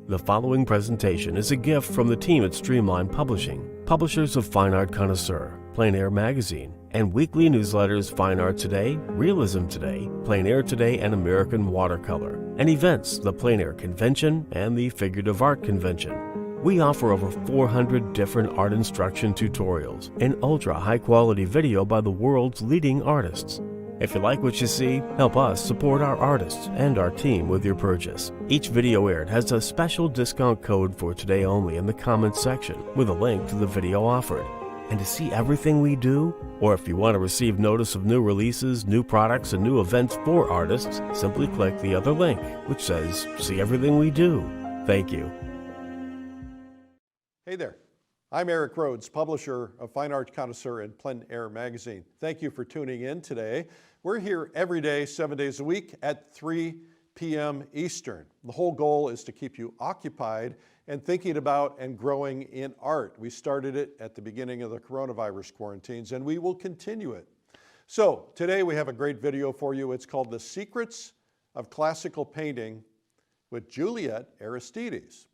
The following presentation is a gift from the team at Streamline Publishing, publishers of Fine Art Connoisseur, Plein Air Magazine, and weekly newsletters Fine Art Today, Realism Today, Plein Air Today, and American Watercolor, and events, the Plein Air Convention and the Figurative Art Convention. We offer over 400 different art instruction tutorials and ultra high-quality video by the world's leading artists. If you like what you see, help us support our artists and our team with your purchase. Each video aired has a special discount code for today only in the comments section with a link to the video offered. And to see everything we do, or if you want to receive notice of new releases, new products, and new events for artists, simply click the other link, which says, "See everything we do." Thank you. Hey there, I'm Eric Rhodes, publisher of Fine Art Connoisseur and Plein Air Magazine. Thank you for tuning in today. We're here every day, 7 days a week at 3 p.m. Eastern. The whole goal is to keep you occupied and thinking about and growing in art. We started it at the beginning of the coronavirus quarantines, and we will continue it. So today we have a great video for you. It's called The Secrets of Classical Painting with Juliette Aristides.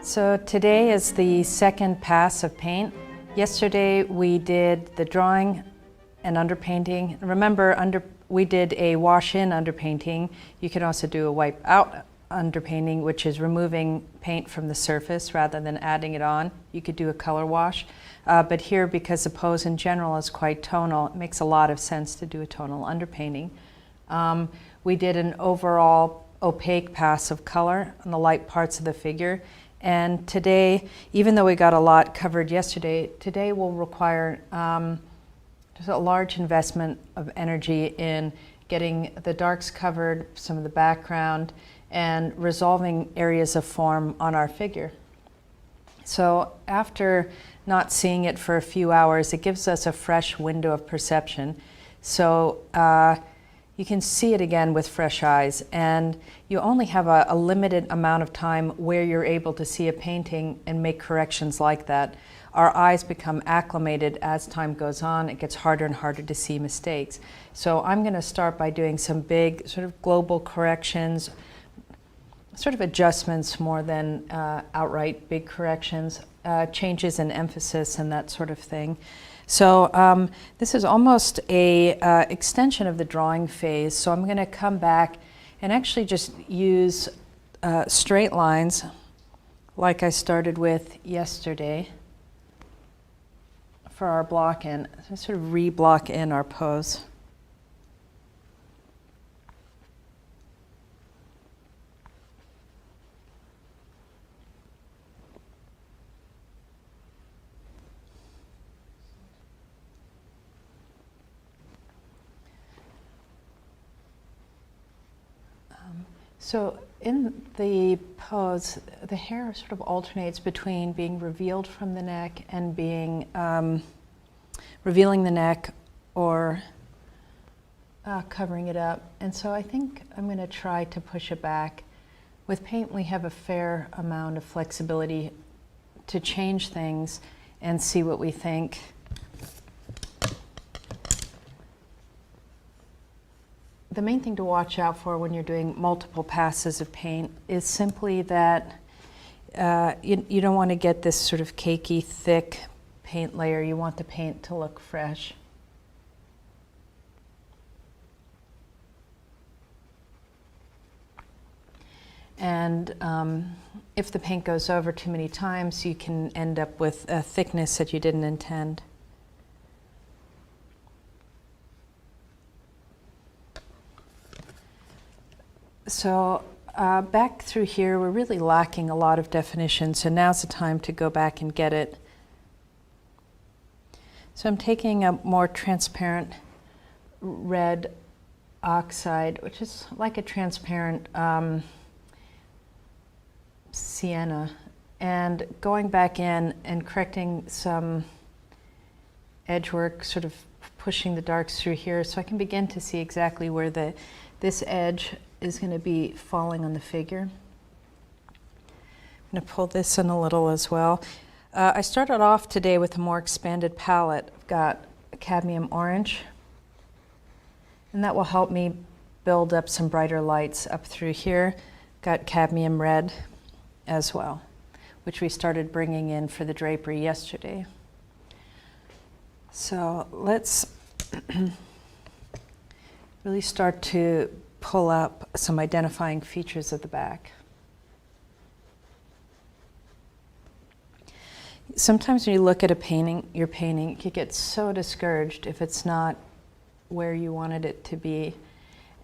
So today is the second pass of paint. Yesterday we did the drawing and underpainting. Remember, we did a wash-in underpainting. You can also do a wipe-out underpainting, which is removing paint from the surface rather than adding it on. You could do a color wash. But here, because the pose in general is quite tonal, it makes a lot of sense to do a tonal underpainting. We did an overall opaque pass of color on the light parts of the figure. And today, even though we got a lot covered yesterday, today will require just a large investment of energy in getting the darks covered, some of the background, and resolving areas of form on our figure. So after not seeing it for a few hours, it gives us a fresh window of perception. So you can see it again with fresh eyes, and you only have a limited amount of time where you're able to see a painting and make corrections like that. Our eyes become acclimated as time goes on. It gets harder and harder to see mistakes. So I'm going to start by doing some big sort of global corrections, sort of adjustments more than outright big corrections, changes in emphasis and that sort of thing. So this is almost a extension of the drawing phase. So I'm going to come back and actually just use straight lines like I started with yesterday for our block in. So sort of re-block in our pose. So in the pose, the hair sort of alternates between being revealed from the neck and being revealing the neck or covering it up. And so I think I'm going to try to push it back. With paint, we have a fair amount of flexibility to change things and see what we think. The main thing to watch out for when you're doing multiple passes of paint is simply that you don't want to get this sort of cakey, thick paint layer. You want the paint to look fresh. And if the paint goes over too many times, you can end up with a thickness that you didn't intend. So back through here, we're really lacking a lot of definition, so now's the time to go back and get it. So I'm taking a more transparent red oxide, which is like a transparent sienna, and going back in and correcting some edge work, sort of pushing the darks through here, so I can begin to see exactly where this edge is going to be falling on the figure. I'm going to pull this in a little as well. I started off today with a more expanded palette. I've got Cadmium Orange, and that will help me build up some brighter lights up through here. Got Cadmium Red as well, which we started bringing in for the drapery yesterday. So let's really start to pull up some identifying features of the back. Sometimes when you look at a painting, your painting, you get so discouraged if it's not where you wanted it to be.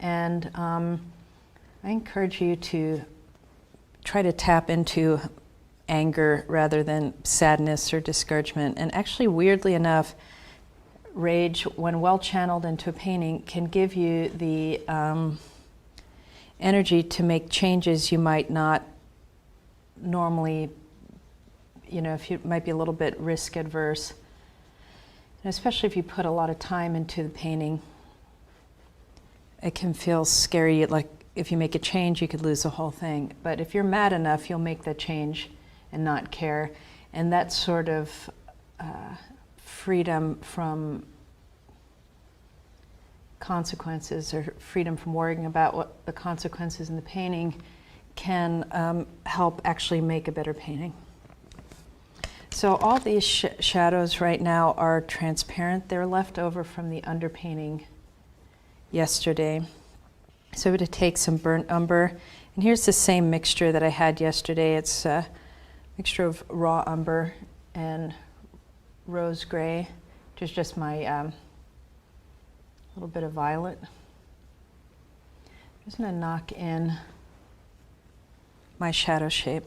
And I encourage you to try to tap into anger rather than sadness or discouragement. And actually, weirdly enough, rage, when well channeled into a painting, can give you the energy to make changes you might not normally, if you might be a little bit risk adverse. And especially if you put a lot of time into the painting, it can feel scary, like if you make a change, you could lose the whole thing. But if you're mad enough, you'll make that change and not care. And that sort of freedom from consequences, or freedom from worrying about what the consequences in the painting, can help actually make a better painting. So all these shadows right now are transparent. They're left over from the underpainting yesterday. So I'm going to take some burnt umber, and here's the same mixture that I had yesterday. It's a mixture of raw umber and rose gray, which is just my little bit of violet. I'm just going to knock in my shadow shape.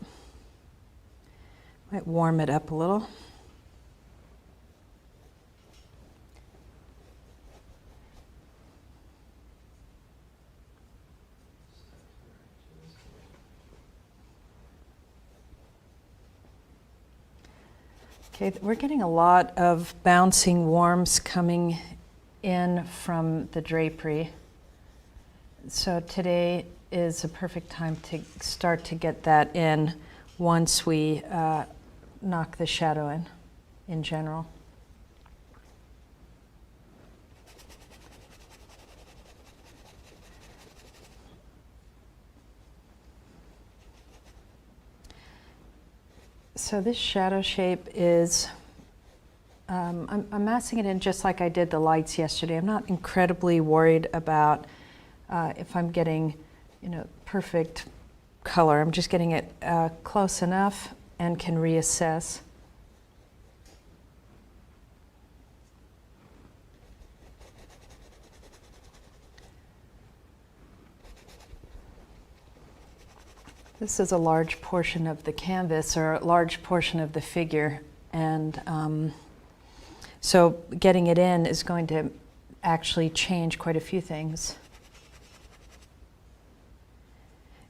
Might warm it up a little. Okay, we're getting a lot of bouncing warms coming in from the drapery. So today is a perfect time to start to get that in once we knock the shadow in general. So this shadow shape is, I'm massing it in just like I did the lights yesterday. I'm not incredibly worried about if I'm getting, perfect color. I'm just getting it close enough and can reassess. This is a large portion of the canvas, or a large portion of the figure, and so getting it in is going to actually change quite a few things.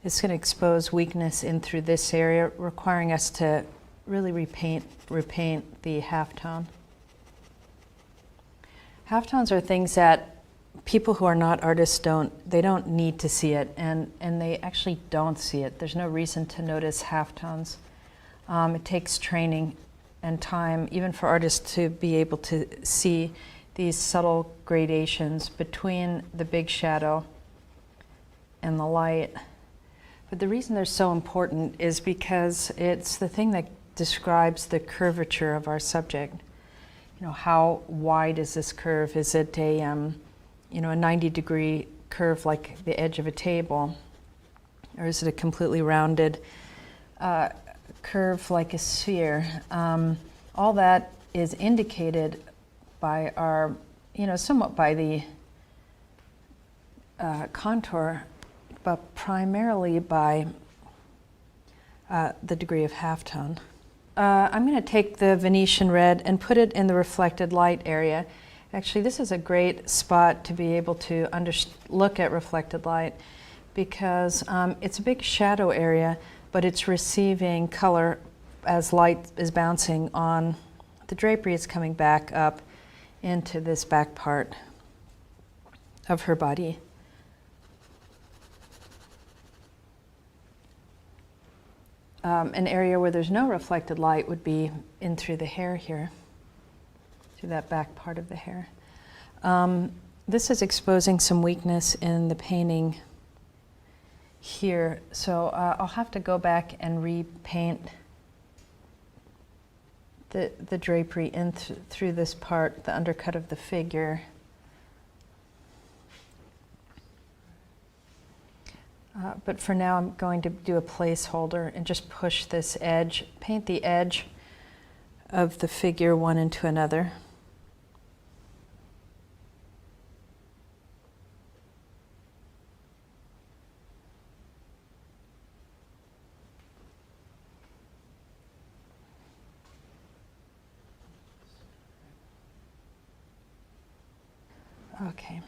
It's going to expose weakness in through this area, requiring us to really repaint the halftone. Halftones are things that people who are not artists don't need to see it, and they actually don't see it. There's no reason to notice halftones. It takes training and time, even for artists, to be able to see these subtle gradations between the big shadow and the light. But the reason they're so important is because it's the thing that describes the curvature of our subject. How wide is this curve? Is it a 90-degree curve like the edge of a table? Or is it a completely rounded curve like a sphere? All that is indicated by our, somewhat by the contour, but primarily by the degree of halftone. I'm going to take the Venetian Red and put it in the reflected light area. Actually, this is a great spot to be able to look at reflected light, because it's a big shadow area, but it's receiving color as light is bouncing on the drapery. It's coming back up, into this back part of her body. An area where there's no reflected light would be in through the hair here, through that back part of the hair. This is exposing some weakness in the painting here, so I'll have to go back and repaint the drapery in through this part, the undercut of the figure. But for now, I'm going to do a placeholder and just push this edge, paint the edge of the figure one into another. Okay.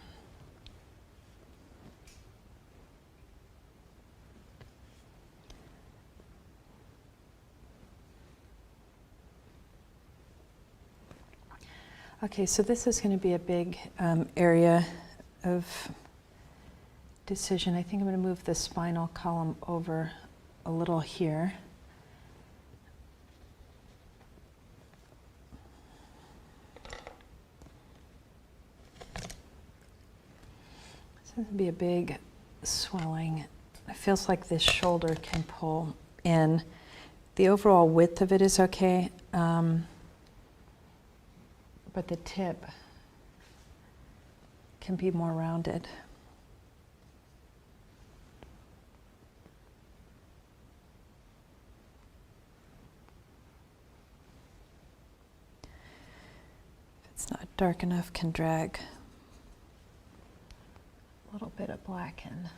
Okay, so this is going to be a big area of decision. I think I'm going to move the spinal column over a little here. So this would be a big swelling. It feels like this shoulder can pull in. The overall width of it is okay. But the tip can be more rounded. If it's not dark enough, can drag a little bit of black in.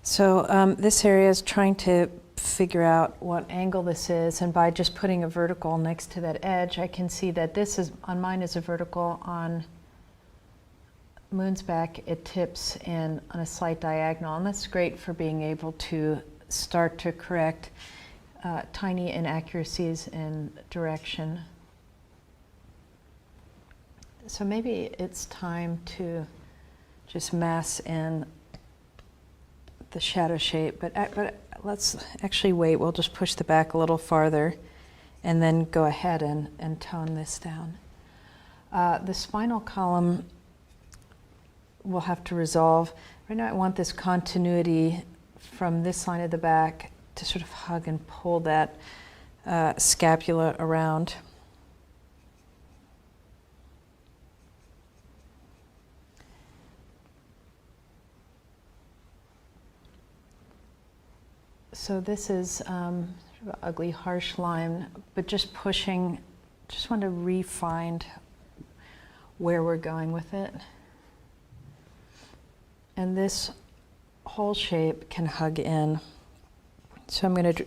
So this area is trying to figure out what angle this is, and by just putting a vertical next to that edge, I can see that this is, on mine is a vertical, on Moon's back it tips in on a slight diagonal, and that's great for being able to start to correct tiny inaccuracies in direction. So maybe it's time to just mass in the shadow shape, but let's actually wait. We'll just push the back a little farther and then go ahead and tone this down. The spinal column we'll have to resolve. Right now I want this continuity from this line of the back to sort of hug and pull that scapula around. So this is sort of an ugly, harsh line, but just pushing, just want to refine where we're going with it. And this whole shape can hug in. So I'm going to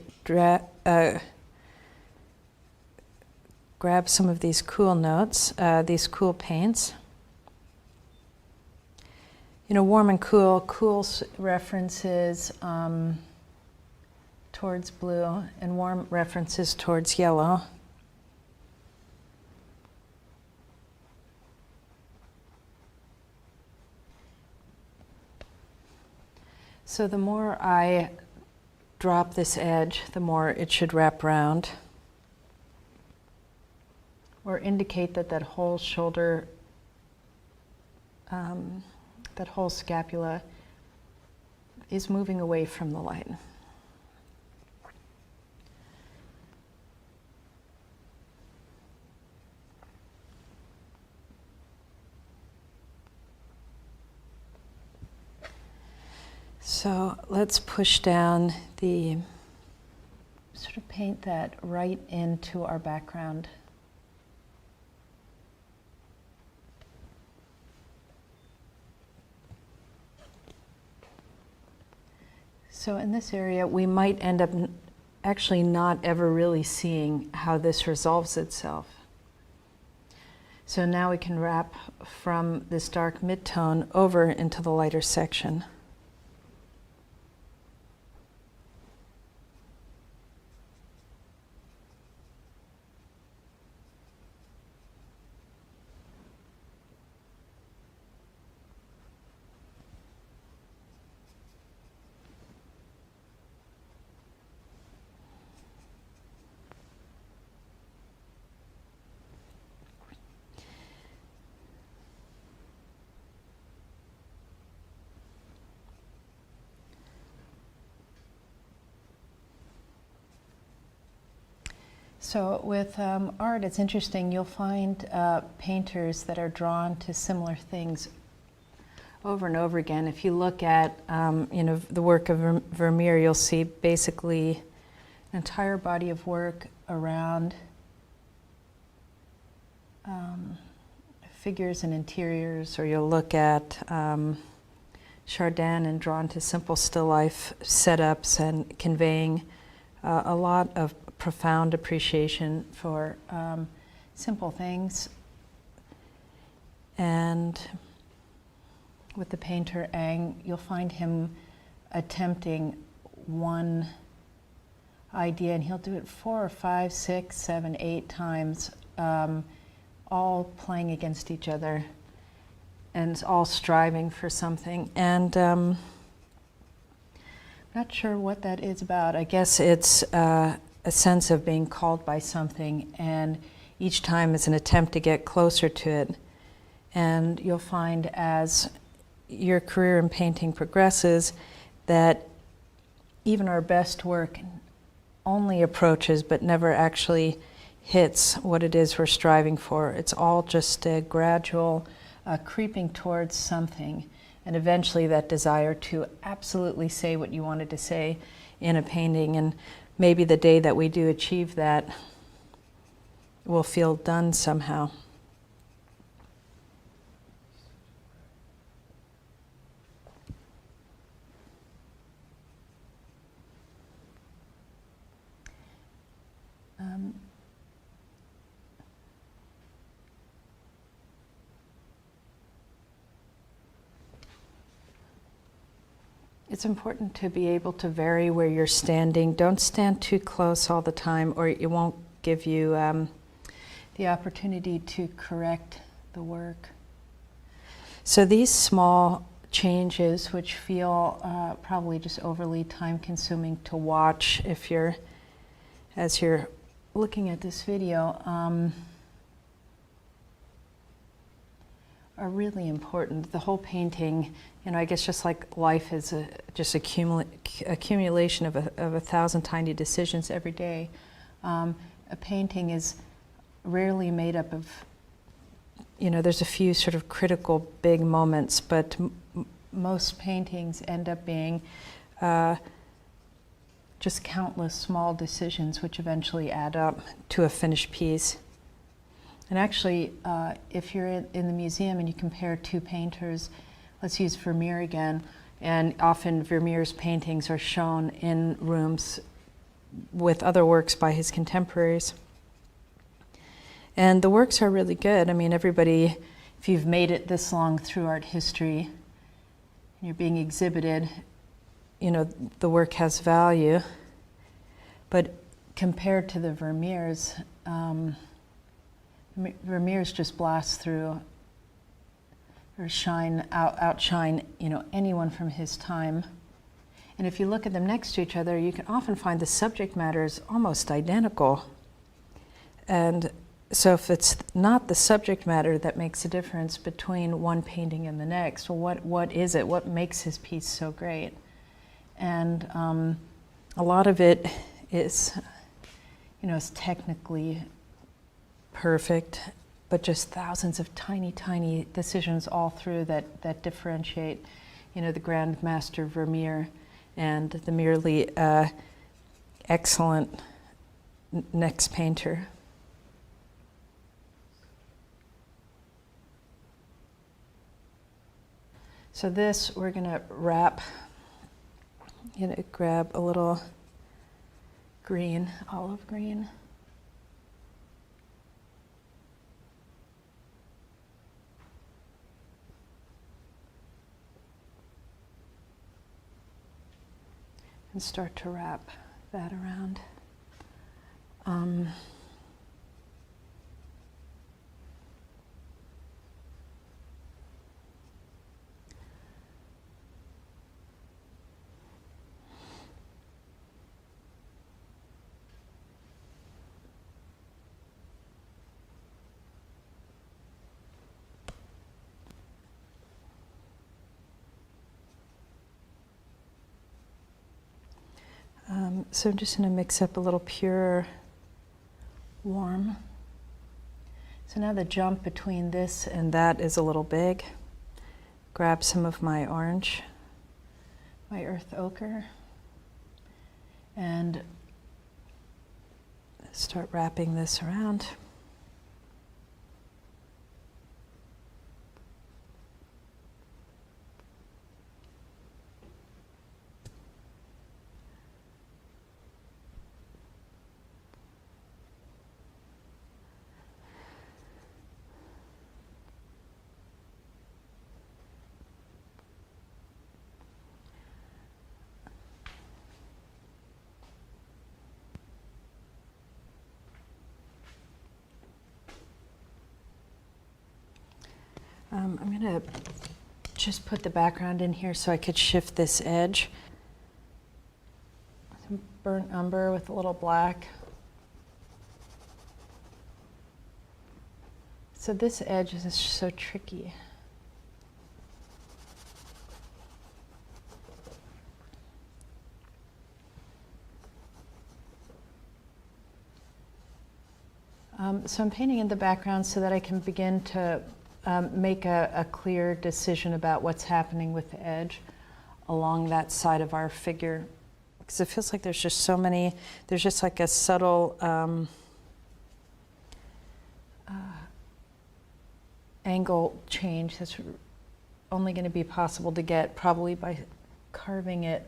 grab some of these cool notes, these cool paints. You know, warm and cool, cool's references towards blue, and warm references towards yellow. So the more I drop this edge, the more it should wrap around, or indicate that that whole shoulder, that whole scapula is moving away from the light. So let's push down the, sort of paint that right into our background. So in this area, we might end up actually not ever really seeing how this resolves itself. So now we can wrap from this dark mid-tone over into the lighter section. So with art, it's interesting. You'll find painters that are drawn to similar things over and over again. If you look at the work of Vermeer, you'll see basically an entire body of work around figures and interiors, or you'll look at Chardin and drawn to simple still life setups and conveying a lot of profound appreciation for simple things. And with the painter Ang, you'll find him attempting one idea, and he'll do it 4 or 5, 6, 7, 8 times, all playing against each other and all striving for something. And I'm not sure what that is about. I guess it's a sense of being called by something, and each time is an attempt to get closer to it. And you'll find as your career in painting progresses that even our best work only approaches but never actually hits what it is we're striving for. It's all just a gradual creeping towards something, and eventually that desire to absolutely say what you wanted to say in a painting. And maybe the day that we do achieve that, we'll feel done somehow. It's important to be able to vary where you're standing. Don't stand too close all the time, or it won't give you the opportunity to correct the work. So these small changes, which feel probably just overly time-consuming to watch if you're, as you're looking at this video, are really important. The whole painting, I guess just like life is just accumulation of 1,000 tiny decisions every day. A painting is rarely made up of, there's a few sort of critical big moments, but most paintings end up being just countless small decisions which eventually add up to a finished piece. And actually, if you're in the museum and you compare two painters, let's use Vermeer again, and often Vermeer's paintings are shown in rooms with other works by his contemporaries. And the works are really good. I mean, everybody, if you've made it this long through art history, and you're being exhibited, the work has value. But compared to the Vermeers, Vermeers just blast through or outshine, anyone from his time. And if you look at them next to each other, you can often find the subject matter is almost identical. And so if it's not the subject matter that makes a difference between one painting and the next, well, what is it? What makes his piece so great? And a lot of it is, is technically perfect, but just thousands of tiny, tiny decisions all through that differentiate, the Grand Master Vermeer and the merely excellent next painter. So this, we're going to wrap, grab a little green, olive green. And start to wrap that around. So I'm just going to mix up a little pure warm. So now the jump between this and that is a little big. Grab some of my orange, my earth ochre, and start wrapping this around. I'm going to just put the background in here so I could shift this edge. Some burnt umber with a little black. So this edge is so tricky. So I'm painting in the background so that I can begin to make a clear decision about what's happening with the edge along that side of our figure. Because it feels like there's just so many, there's just like a subtle angle change that's only going to be possible to get probably by carving it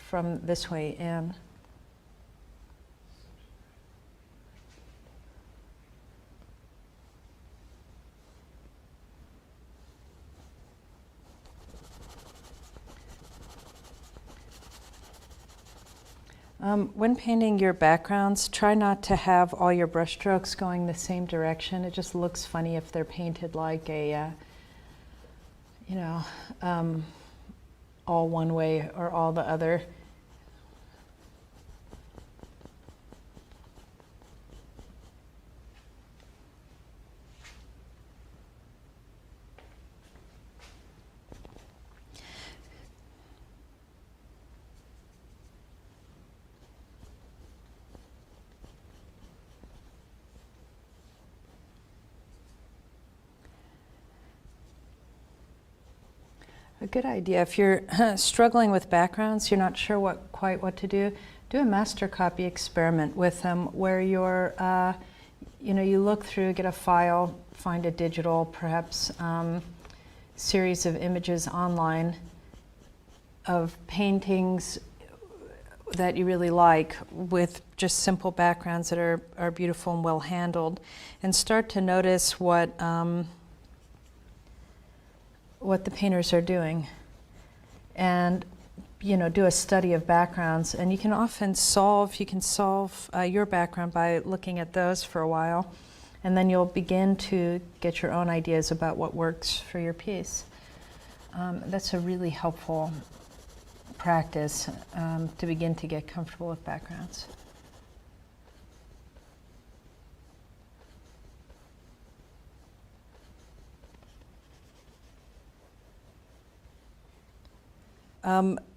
from this way in. When painting your backgrounds, try not to have all your brush strokes going the same direction. It just looks funny if they're painted like a, all one way or all the other. A good idea, if you're struggling with backgrounds, you're not sure quite what to do a master copy experiment with them where you're, you look through, get a file, find a digital, perhaps series of images online of paintings that you really like with just simple backgrounds that are beautiful and well handled, and start to notice what the painters are doing, and do a study of backgrounds. And you can often solve your background by looking at those for a while, and then you'll begin to get your own ideas about what works for your piece. That's a really helpful practice to begin to get comfortable with backgrounds.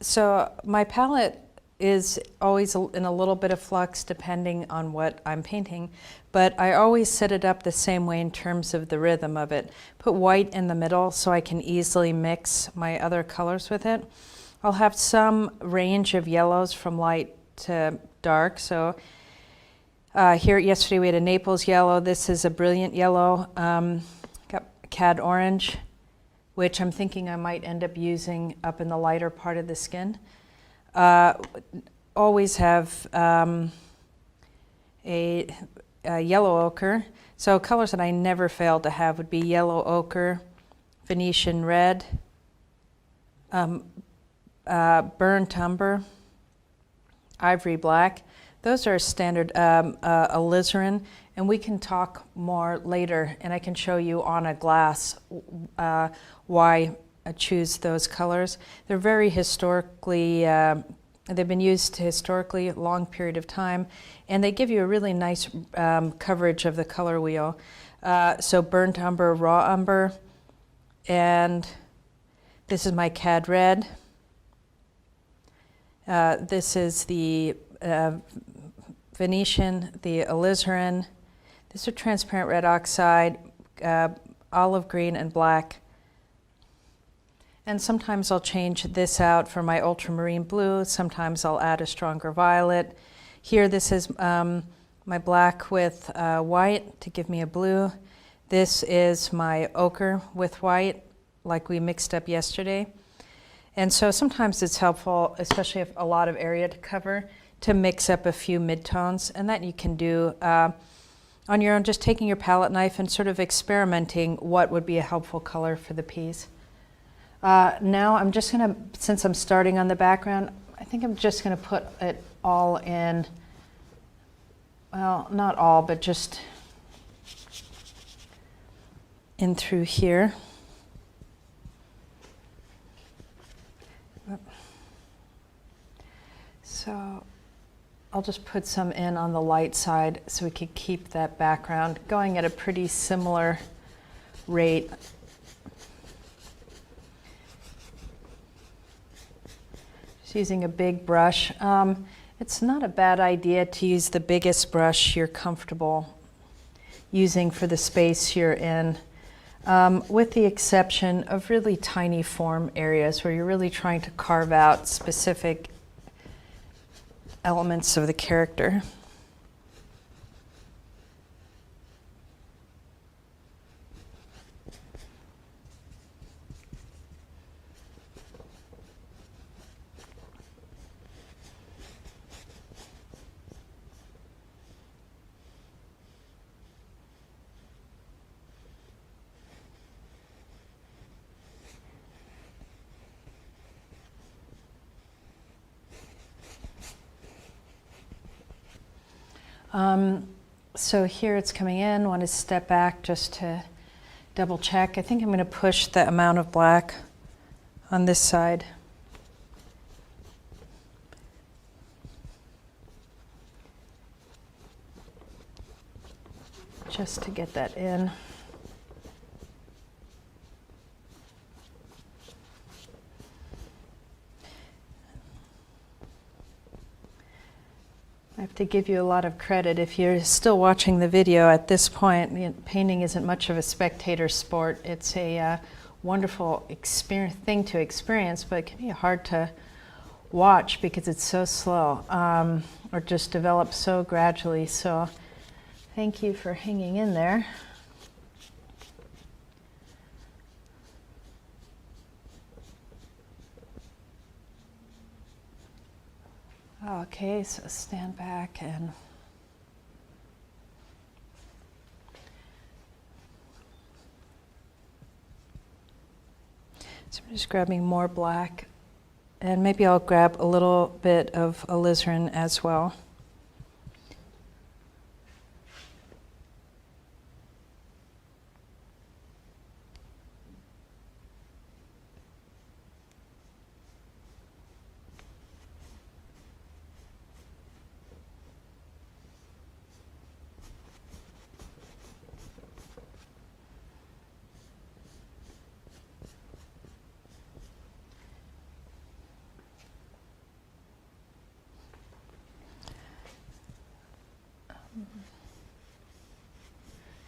So my palette is always in a little bit of flux depending on what I'm painting, but I always set it up the same way in terms of the rhythm of it. Put white in the middle so I can easily mix my other colors with it. I'll have some range of yellows from light to dark. So here yesterday we had a Naples yellow. This is a brilliant yellow. Got Cad Orange, which I'm thinking I might end up using up in the lighter part of the skin. Always have a yellow ochre. So colors that I never fail to have would be yellow ochre, Venetian Red, burnt umber, ivory black. Those are standard alizarin, and we can talk more later, and I can show you on a glass why I choose those colors. They're very historically, they've been used historically a long period of time, and they give you a really nice coverage of the color wheel. So burnt umber, raw umber, and this is my Cad Red. This is the Venetian, the alizarin. These are transparent red oxide, olive green and black. And sometimes I'll change this out for my ultramarine blue. Sometimes I'll add a stronger violet. Here, this is my black with white to give me a blue. This is my ochre with white, like we mixed up yesterday. And so sometimes it's helpful, especially if a lot of area to cover, to mix up a few midtones. And that you can do on your own, just taking your palette knife and sort of experimenting what would be a helpful color for the piece. Now I'm just gonna, since I'm starting on the background, I think I'm just gonna put it all in, well, not all, but just in through here. So I'll just put some in on the light side so we could keep that background going at a pretty similar rate. Using a big brush. It's not a bad idea to use the biggest brush you're comfortable using for the space you're in, with the exception of really tiny form areas where you're really trying to carve out specific elements of the character. So here it's coming in. Want to step back just to double check. I think I'm going to push the amount of black on this side. Just to get that in. I have to give you a lot of credit. If you're still watching the video at this point, painting isn't much of a spectator sport. It's a wonderful thing to experience, but it can be hard to watch because it's so slow, or just develops so gradually. So thank you for hanging in there. Okay, so stand back and so I'm just grabbing more black, and maybe I'll grab a little bit of alizarin as well.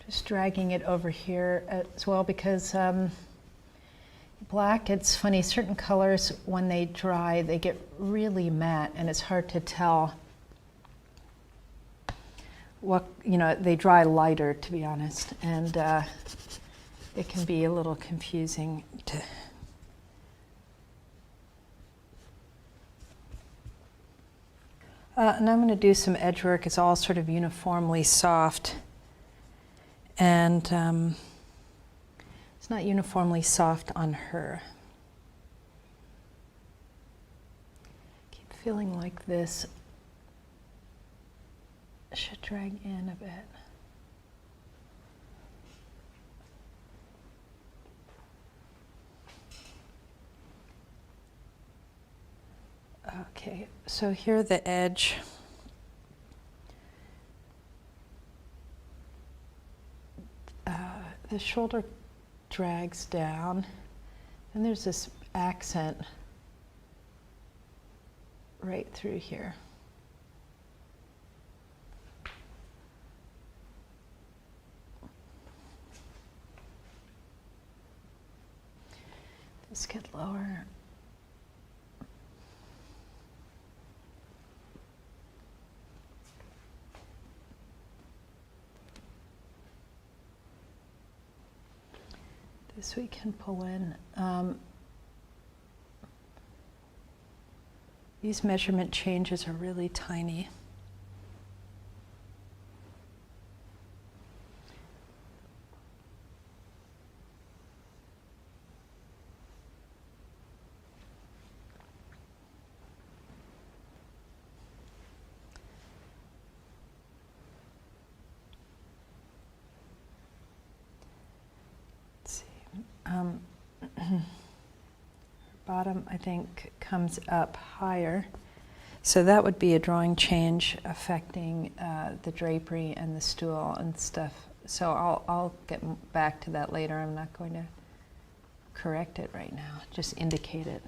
Just dragging it over here as well, because black, it's funny, certain colors when they dry they get really matte and it's hard to tell what, they dry lighter, to be honest, and it can be a little confusing to and I'm going to do some edge work. It's all sort of uniformly soft. And it's not uniformly soft on her. Keep feeling like this should drag in a bit. Okay, so here the edge. The shoulder drags down, and there's this accent right through here. Let's get lower. This we can pull in. These measurement changes are really tiny. Bottom, I think, comes up higher. So that would be a drawing change affecting the drapery and the stool and stuff. So I'll get back to that later. I'm not going to correct it right now, just indicate it.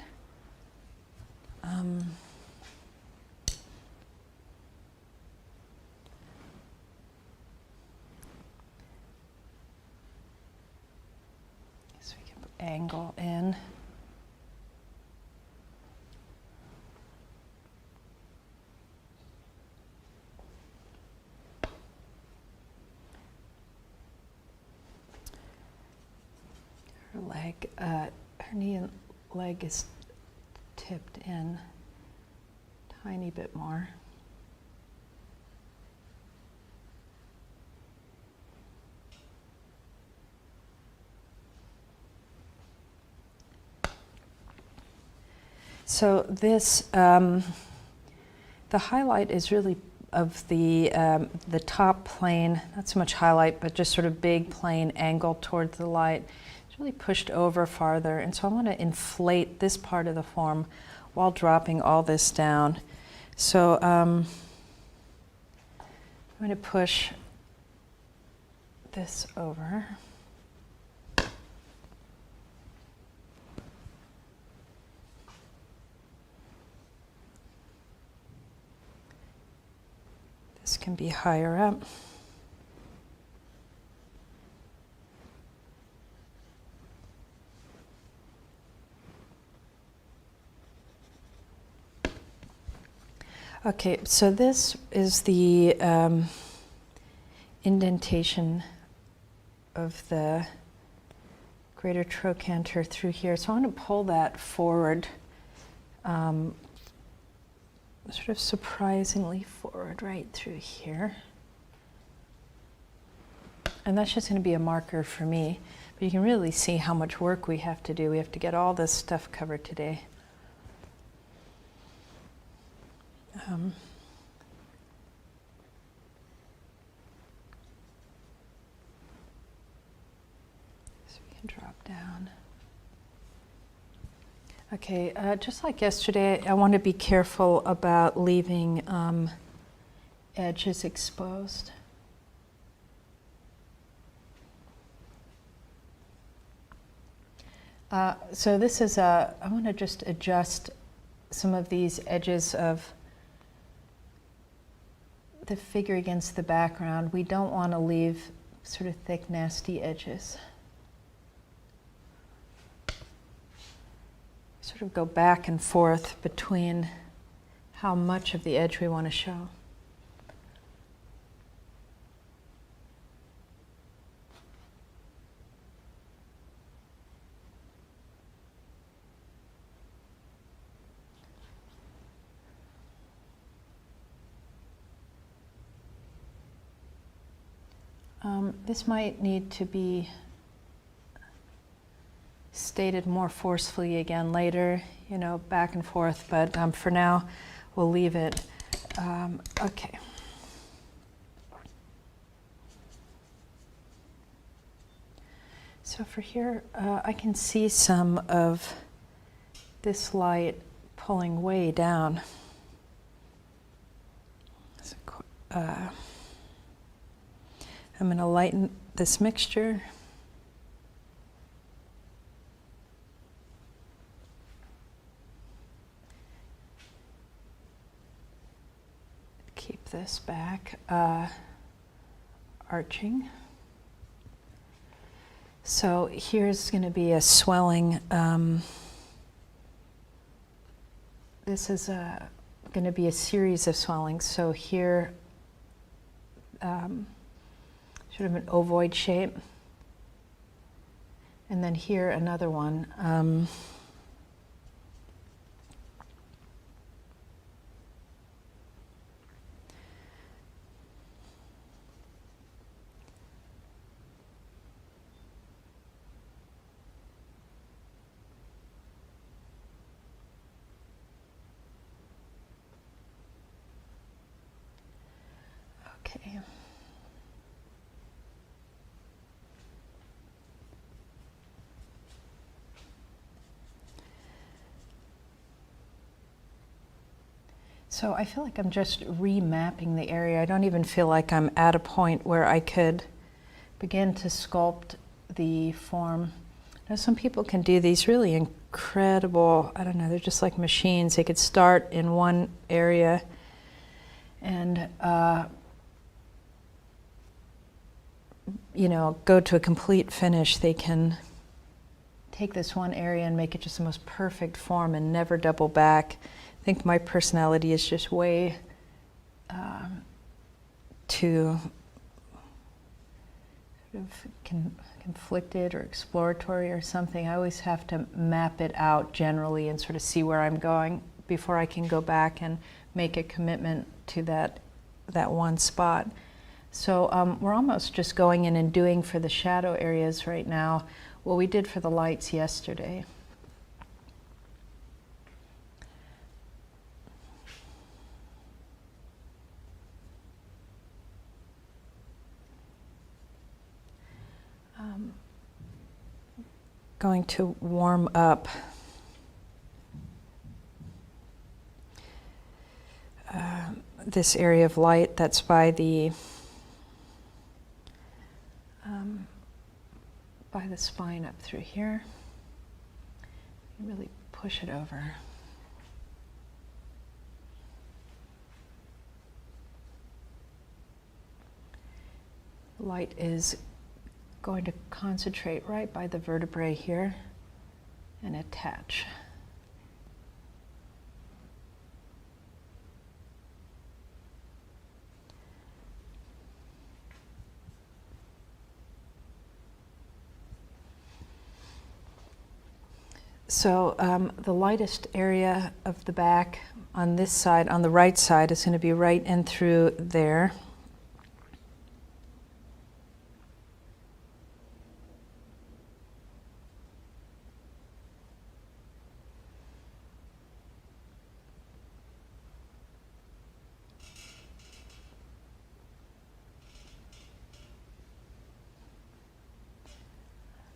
So we can put angle in. Leg, her knee and leg is tipped in a tiny bit more. So this, the highlight is really of the top plane, not so much highlight, but just sort of big plane angle towards the light. Really pushed over farther, and so I want to inflate this part of the form while dropping all this down. So I'm going to push this over. This can be higher up. Okay, so this is the indentation of the greater trochanter through here. So I want to pull that forward, sort of surprisingly forward right through here. And that's just going to be a marker for me. But you can really see how much work we have to do. We have to get all this stuff covered today. So we can drop down. Okay, just like yesterday, I want to be careful about leaving edges exposed. So this is I want to just adjust some of these edges of the figure against the background. We don't want to leave sort of thick, nasty edges. Sort of go back and forth between how much of the edge we want to show. This might need to be stated more forcefully again later, you know, back and forth, but for now, we'll leave it. Okay. So for here, I can see some of this light pulling way down. So, I'm going to lighten this mixture. Keep this back arching. So here's going to be a swelling. This is going to be a series of swellings. So here, sort of an ovoid shape. And then here, another one. Okay. So I feel like I'm just remapping the area. I don't even feel like I'm at a point where I could begin to sculpt the form. Now, some people can do these really incredible, I don't know, they're just like machines. They could start in one area and you know, go to a complete finish. They can take this one area and make it just the most perfect form and never double back. I think my personality is just way too sort of conflicted or exploratory or something. I always have to map it out generally and sort of see where I'm going before I can go back and make a commitment to that one spot. So we're almost just going in and doing for the shadow areas right now what we did for the lights yesterday. Going to warm up this area of light that's by the spine up through here. Really push it over. Light is going to concentrate right by the vertebrae here and attach. So the lightest area of the back on this side, on the right side, is going to be right in through there.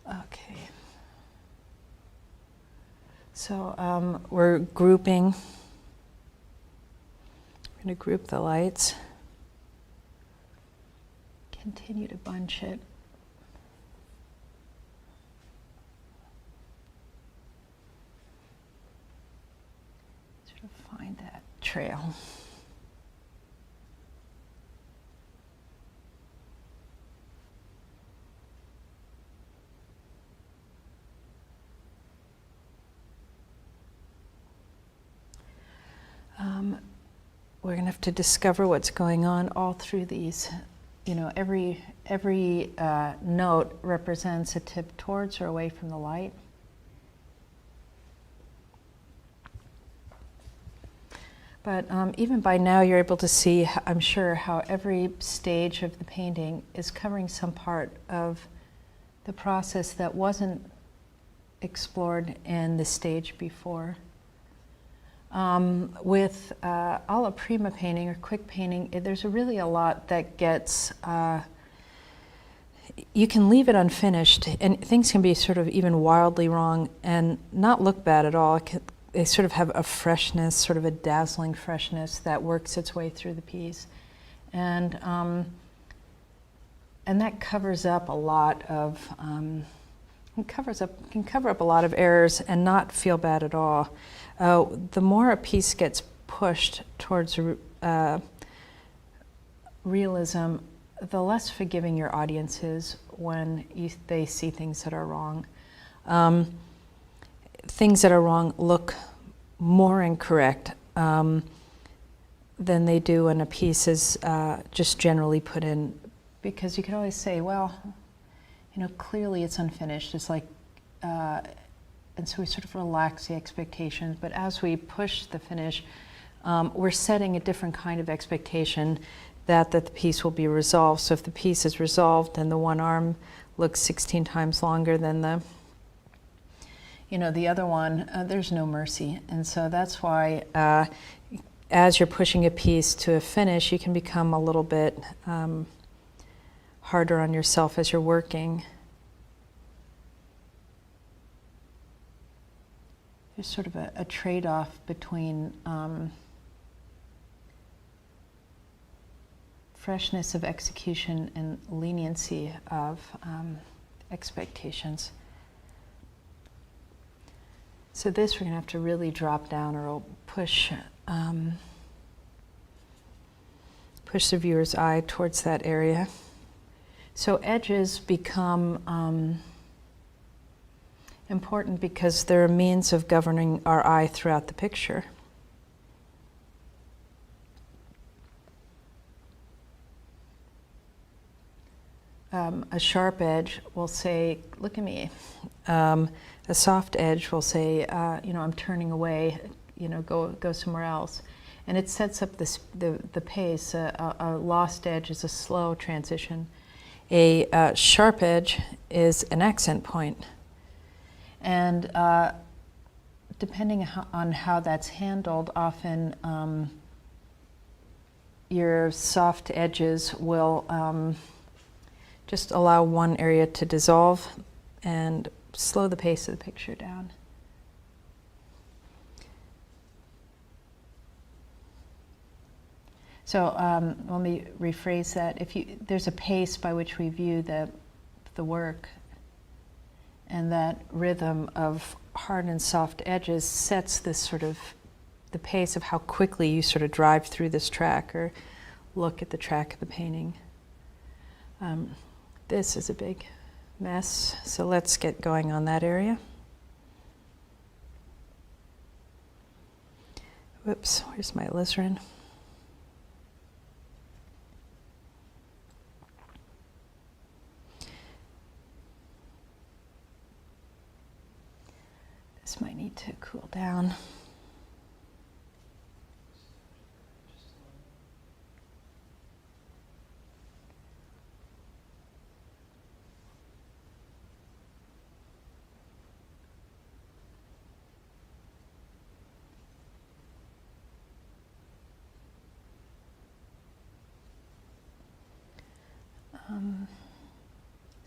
Okay. So we're grouping. We're going to group the lights. Continue to bunch it. Sort of find that trail. We're going to have to discover what's going on all through these. You know, every note represents a tip towards or away from the light. But even by now you're able to see, I'm sure, how every stage of the painting is covering some part of the process that wasn't explored in the stage before. With alla prima painting or quick painting, there's really a lot that gets, you can leave it unfinished and things can be sort of even wildly wrong and not look bad at all. They sort of have a freshness, sort of a dazzling freshness that works its way through the piece. And that covers up a lot of, can cover up a lot of errors and not feel bad at all. The more a piece gets pushed towards realism, the less forgiving your audience is, when they see things that are wrong. Things that are wrong look more incorrect than they do when a piece is just generally put in, because you can always say, well, you know, clearly it's unfinished. It's like, and so we sort of relax the expectations. But as we push the finish, we're setting a different kind of expectation that the piece will be resolved. So if the piece is resolved, then the one arm looks 16 times longer than the, you know, the other one. There's no mercy. And so that's why as you're pushing a piece to a finish, you can become a little bit harder on yourself as you're working. There's sort of a trade-off between freshness of execution and leniency of expectations. So this we're going to have to really drop down, or it'll push push the viewer's eye towards that area. So edges become important because they're a means of governing our eye throughout the picture. A sharp edge will say, look at me. A soft edge will say, you know, I'm turning away, you know, go somewhere else. And it sets up the pace. A lost edge is a slow transition. A sharp edge is an accent point. And depending on how that's handled, often your soft edges will just allow one area to dissolve and slow the pace of the picture down. So let me rephrase that. There's a pace by which we view the work, and that rhythm of hard and soft edges sets this sort of the pace of how quickly you sort of drive through this track or look at the track of the painting. This is a big mess, so let's get going on that area. Whoops, where's my alizarin? This might need to cool down.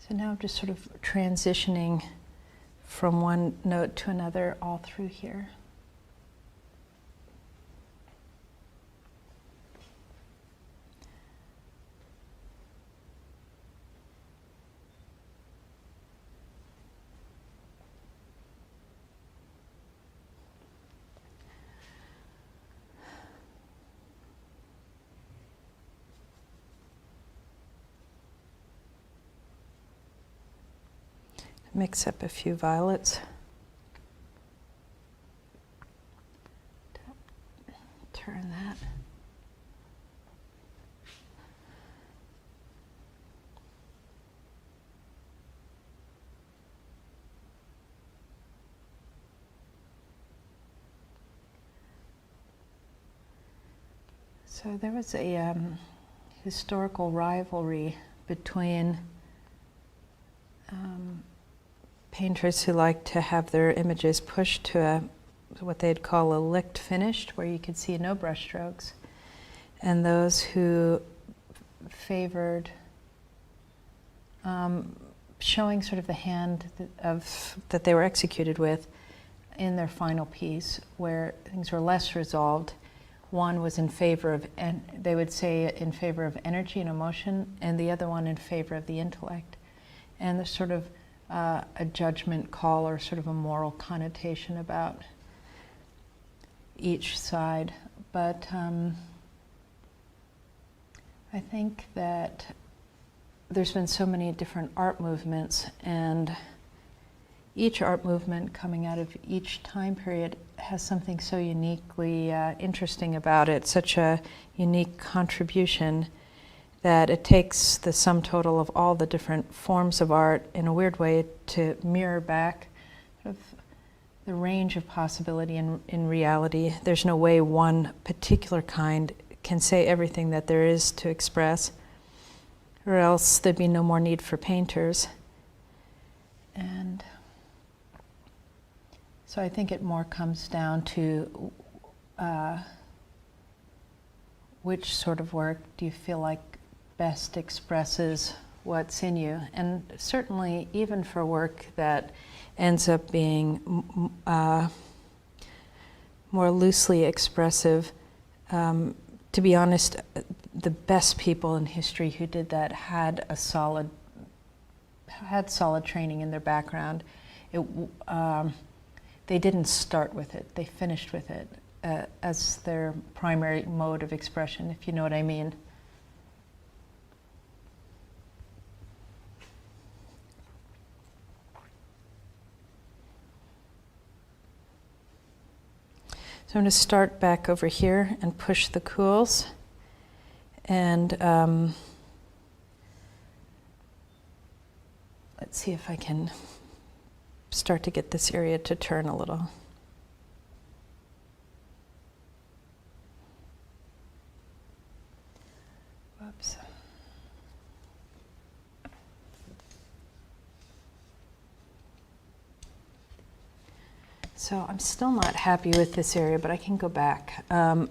So now I'm just sort of transitioning from one note to another all through here. Mix up a few violets. Turn that. So there was a historical rivalry between painters who like to have their images pushed to what they'd call a licked finished, where you could see no brush strokes, and those who favored showing sort of the hand that they were executed with in their final piece, where things were less resolved. One was in favor of, and they would say in favor of energy and emotion, and the other one in favor of the intellect. And there's sort of a judgment call or sort of a moral connotation about each side. But I think that there's been so many different art movements, and each art movement coming out of each time period has something so uniquely interesting about it, such a unique contribution, that it takes the sum total of all the different forms of art in a weird way to mirror back sort of the range of possibility in reality. There's no way one particular kind can say everything that there is to express, or else there'd be no more need for painters. And so I think it more comes down to which sort of work do you feel like best expresses what's in you. And certainly even for work that ends up being more loosely expressive, to be honest, the best people in history who did that had solid training in their background. They didn't start with it, they finished with it as their primary mode of expression, if you know what I mean. So I'm going to start back over here and push the cools. And let's see if I can start to get this area to turn a little. Whoops. So I'm still not happy with this area, but I can go back. I'll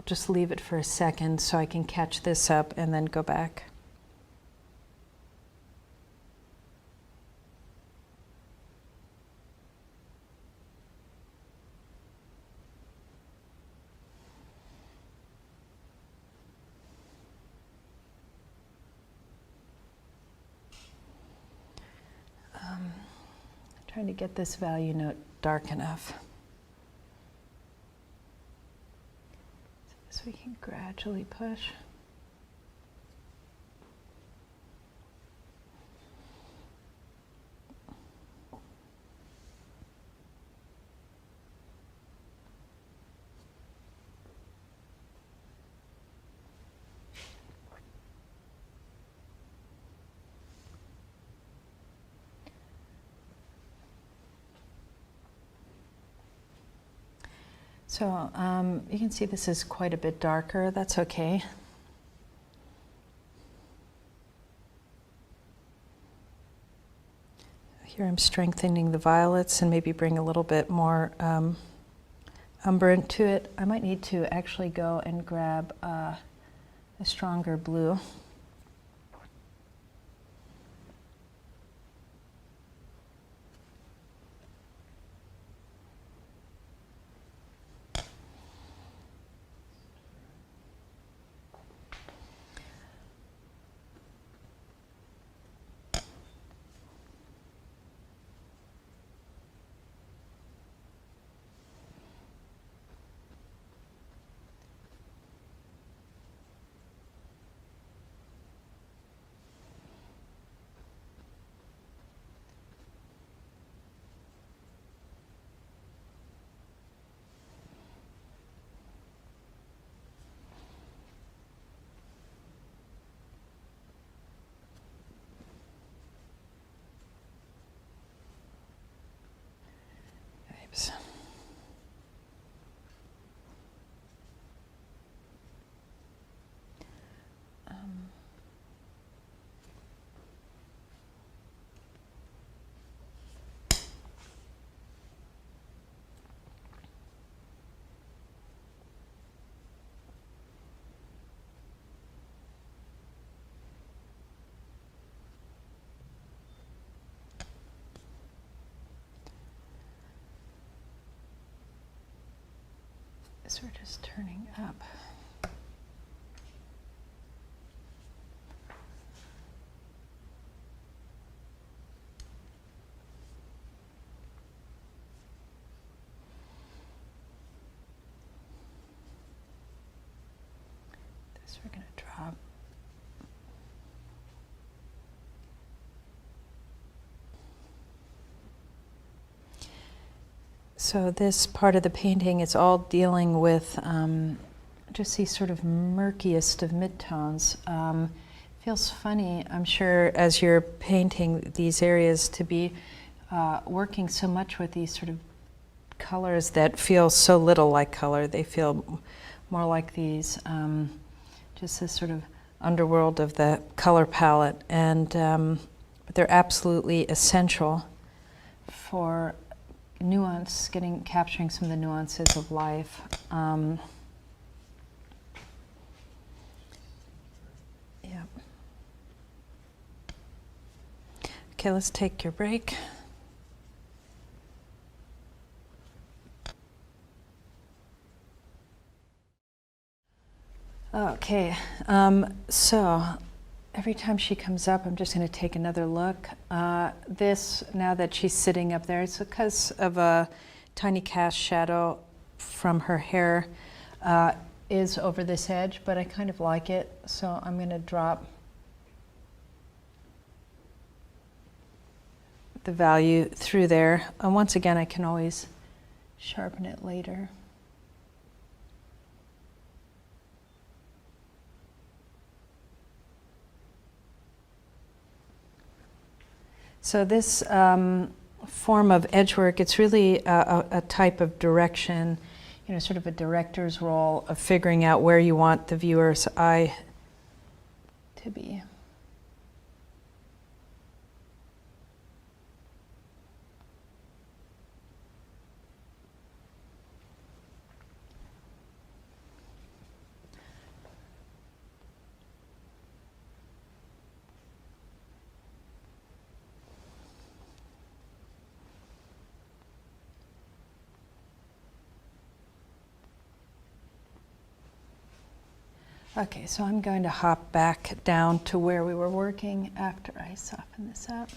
just leave it for a second so I can catch this up and then go back. Trying to get this value note dark enough so we can gradually push. So you can see this is quite a bit darker. That's okay. Here I'm strengthening the violets and maybe bring a little bit more umber into it. I might need to actually go and grab a stronger blue. So we're just turning up. This we're going to drop. So this part of the painting is all dealing with just these sort of murkiest of midtones. Feels funny, I'm sure, as you're painting these areas to be working so much with these sort of colors that feel so little like color. They feel more like these, just this sort of underworld of the color palette. And but they're absolutely essential for nuance, capturing some of the nuances of life. Yeah. Okay, let's take your break. Okay, so every time she comes up, I'm just going to take another look. This, now that she's sitting up there, it's because of a tiny cast shadow from her hair is over this edge, but I kind of like it, so I'm going to drop the value through there. And once again, I can always sharpen it later. So this form of edge work, it's really a type of direction, you know, sort of a director's role of figuring out where you want the viewer's eye to be. Okay, so I'm going to hop back down to where we were working after I soften this up.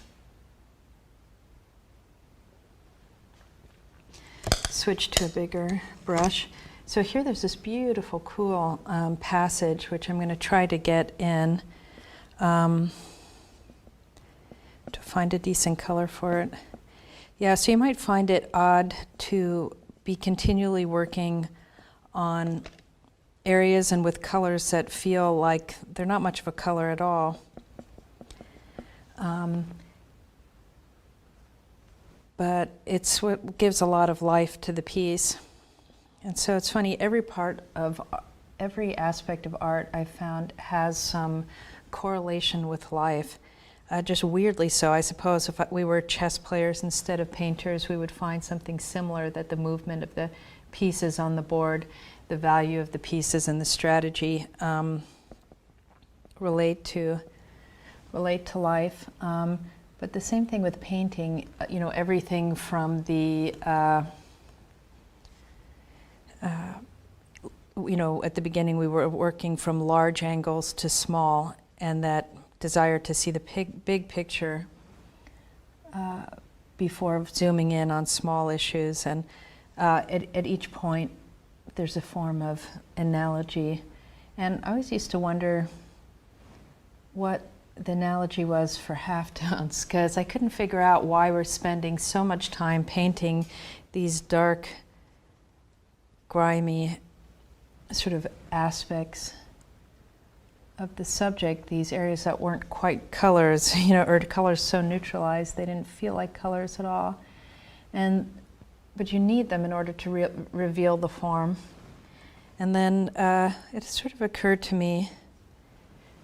Switch to a bigger brush. So here there's this beautiful, cool passage, which I'm going to try to get in to find a decent color for it. Yeah, so you might find it odd to be continually working on areas and with colors that feel like they're not much of a color at all. But it's what gives a lot of life to the piece. And so it's funny, every aspect of art I found has some correlation with life. Just weirdly so, I suppose if we were chess players instead of painters, we would find something similar, that the movement of the pieces on the board, the value of the pieces and the strategy relate to life. But the same thing with painting, you know, everything from the, you know, at the beginning we were working from large angles to small, and that desire to see the big picture before zooming in on small issues. And at each point, there's a form of analogy. And I always used to wonder what the analogy was for halftones, because I couldn't figure out why we're spending so much time painting these dark, grimy sort of aspects of the subject, these areas that weren't quite colors, you know, or colors so neutralized they didn't feel like colors at all. But you need them in order to reveal the form. And then it sort of occurred to me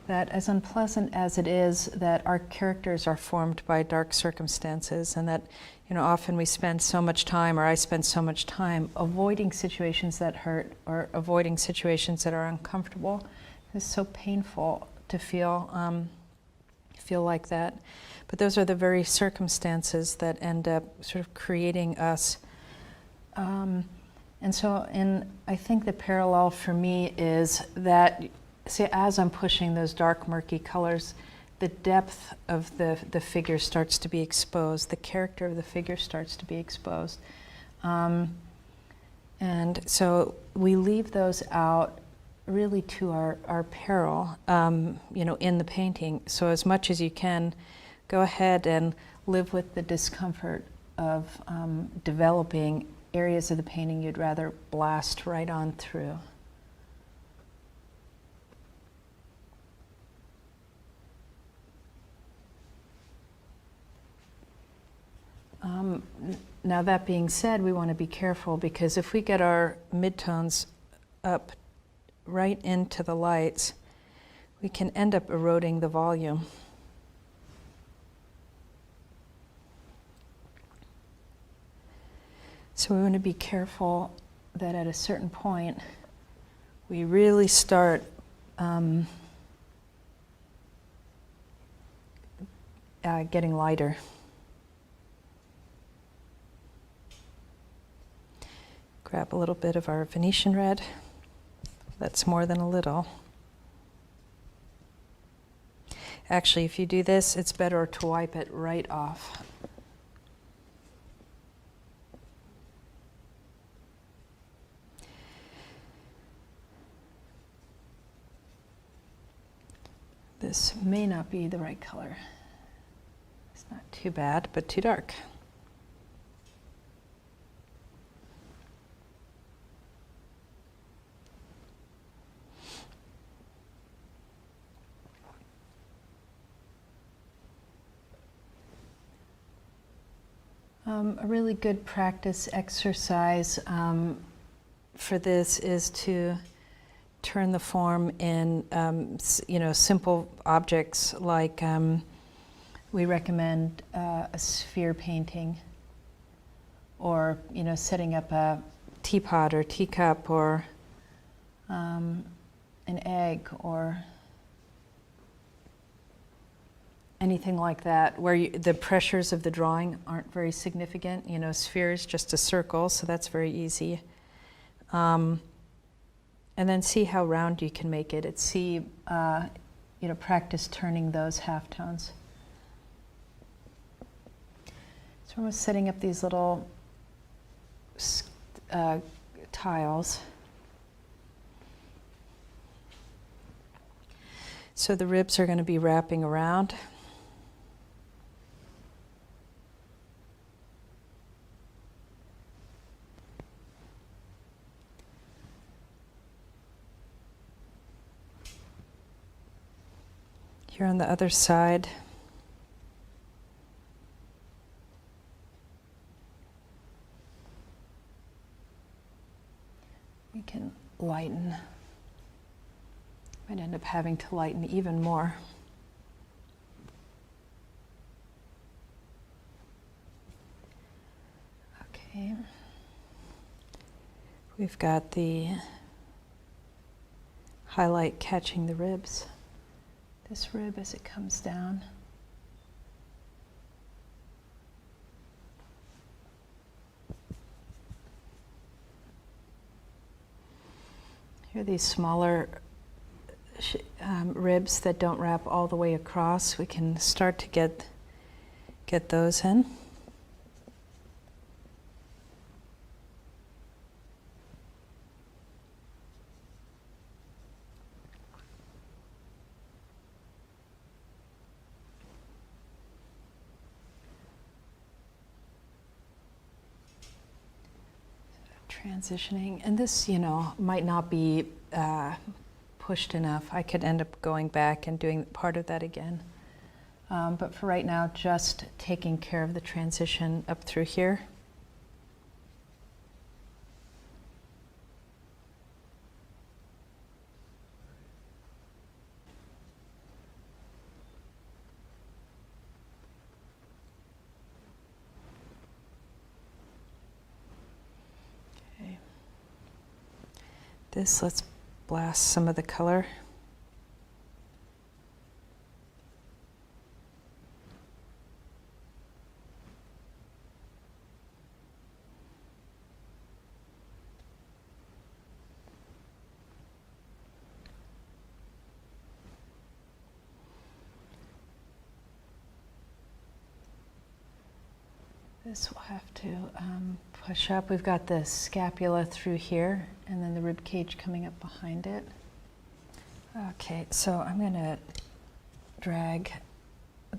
that as unpleasant as it is that our characters are formed by dark circumstances, and that, you know, often we spend so much time, or I spend so much time, avoiding situations that hurt or avoiding situations that are uncomfortable. It's so painful to feel like that. But those are the very circumstances that end up sort of creating us. And so I think the parallel for me is that, see, as I'm pushing those dark, murky colors, the depth of the figure starts to be exposed, the character of the figure starts to be exposed. And so we leave those out really to our peril, you know, in the painting. So as much as you can, go ahead and live with the discomfort of developing areas of the painting you'd rather blast right on through. Now that being said, we want to be careful, because if we get our midtones up right into the lights, we can end up eroding the volume. So we want to be careful that at a certain point we really start getting lighter. Grab a little bit of our Venetian Red. That's more than a little. Actually, if you do this, it's better to wipe it right off. This may not be the right color. It's not too bad, but too dark. A really good practice exercise for this is to turn the form in, simple objects like we recommend a sphere painting, or setting up a teapot or teacup, or an egg, or anything like that, where the pressures of the drawing aren't very significant. Sphere is just a circle, so that's very easy. And then see how round you can make it. Practice turning those halftones. So we're setting up these little tiles. So the ribs are going to be wrapping around. Here on the other side. We can lighten. Might end up having to lighten even more. Okay. We've got the highlight catching the ribs. This rib as it comes down. Here are these smaller ribs that don't wrap all the way across. We can start to get those in. Transitioning, and this, might not be pushed enough. I could end up going back and doing part of that again. But for right now, just taking care of the transition up through here. This, let's blast some of the color. This will have to push up. We've got the scapula through here, and then the rib cage coming up behind it. Okay, so I'm going to drag.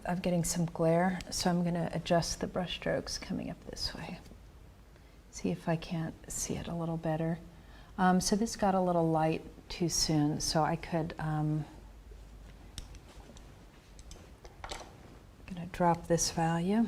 I'm getting some glare, so I'm going to adjust the brush strokes coming up this way. See if I can't see it a little better. So this got a little light too soon, so I could, I'm going to drop this value.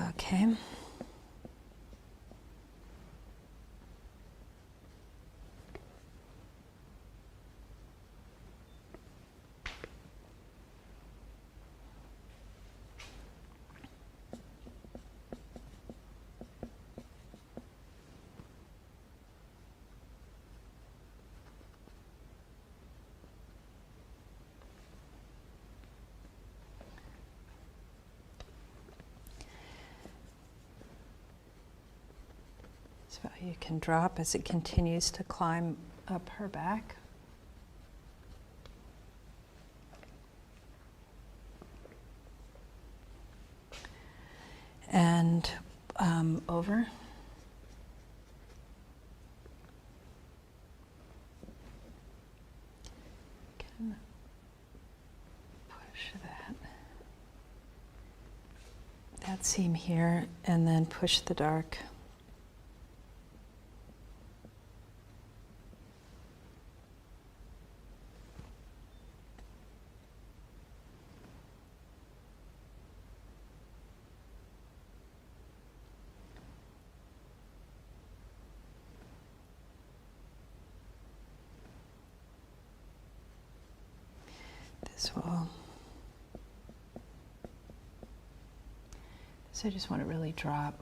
Okay. So you can drop as it continues to climb up her back. And over. Can push that seam here, and then push the dark. So I just want to really drop.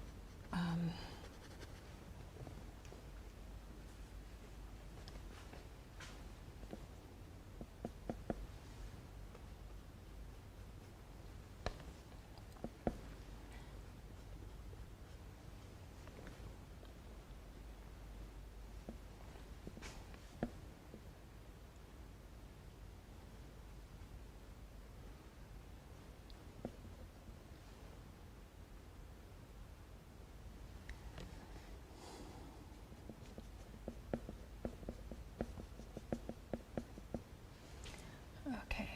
Okay.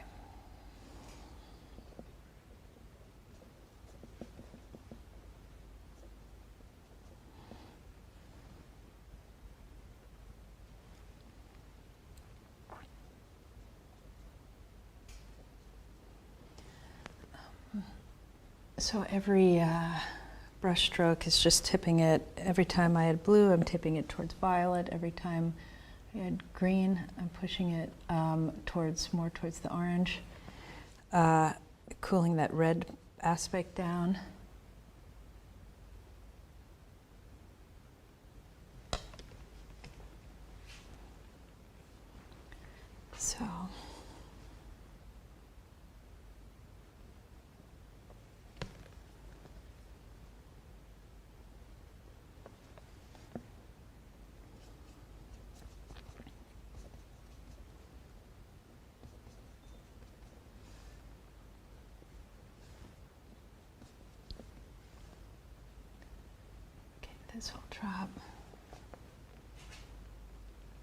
So every brush stroke is just tipping it. Every time I add blue, I'm tipping it towards violet. Every time I add green, I'm pushing it more towards the orange, cooling that red aspect down. So. This will drop.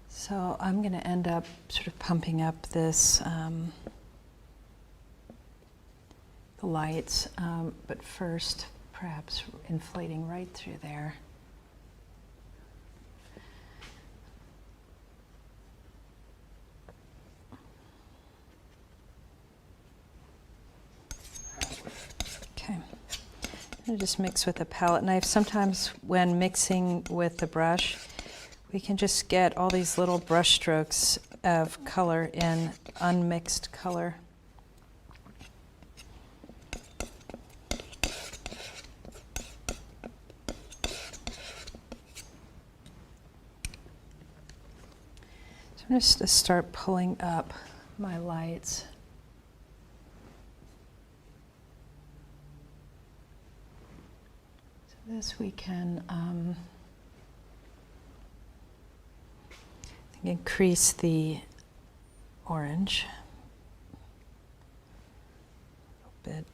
So I'm going to end up sort of pumping up this, the lights, but first perhaps inflating right through there. Okay. I'm going to just mix with a palette knife. Sometimes when mixing with the brush, we can just get all these little brush strokes of color in unmixed color. So I'm just going to start pulling up my lights. So this we can increase the orange a bit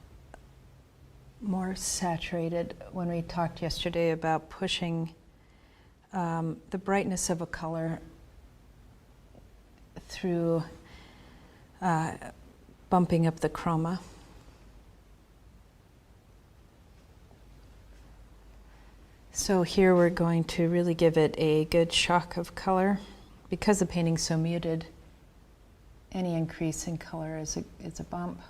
more saturated. When we talked yesterday about pushing the brightness of a color through bumping up the chroma. So here we're going to really give it a good shock of color. Because the painting's so muted, any increase in color is a bump.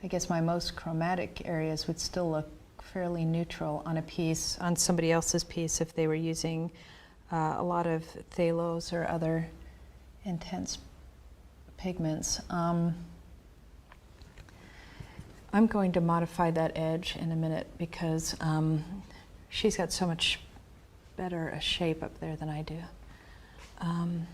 I guess my most chromatic areas would still look fairly neutral on a piece, on somebody else's piece, if they were using a lot of phthalos or other intense pigments. I'm going to modify that edge in a minute because she's got so much better a shape up there than I do. Okay,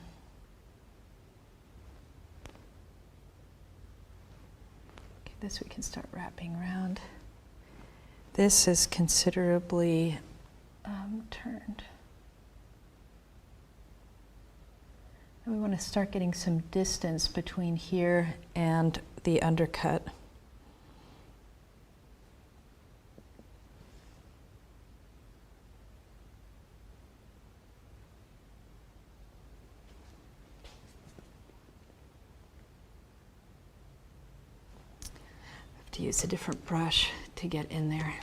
this we can start wrapping around. This is considerably turned. And we want to start getting some distance between here and the undercut. To use a different brush to get in there.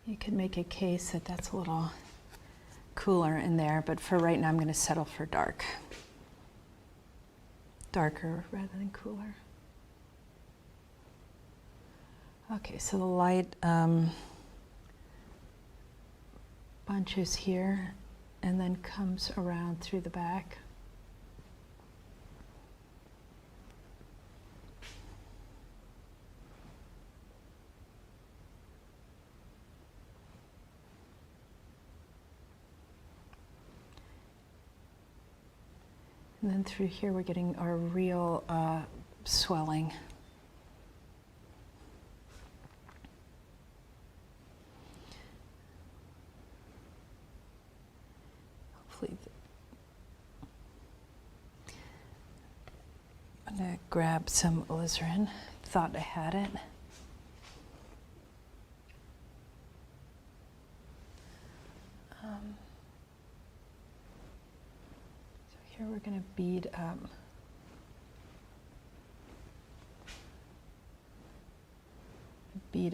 You could make a case that that's a little cooler in there, but for right now I'm going to settle for dark. Darker rather than cooler. Okay, so the light bunches here and then comes around through the back. And then through here we're getting our real swelling. I'm going to grab some alizarin. Thought I had it. So here we're going to bead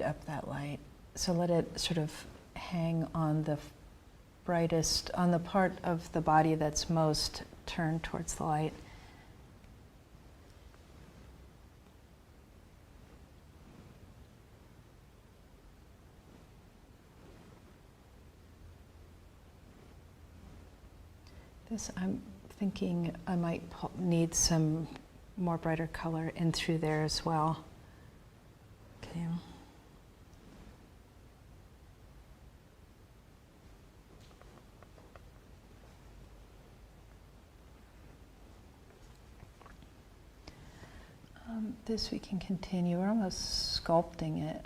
up that light. So let it sort of hang on the brightest, on the part of the body that's most turned towards the light. This, I'm thinking I might need some more brighter color in through there as well. Okay. This we can continue. We're almost sculpting it.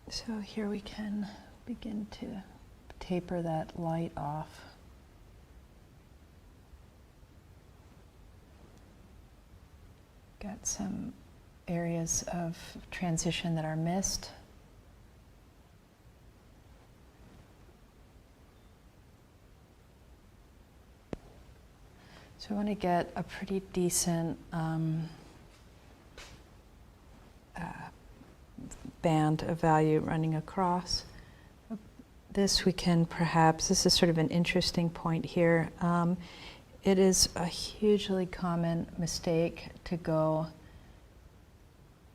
So here we can begin to taper that light off. Got some areas of transition that are missed. So I want to get a pretty decent band of value running across. This we can perhaps, this is sort of an interesting point here. It is a hugely common mistake to go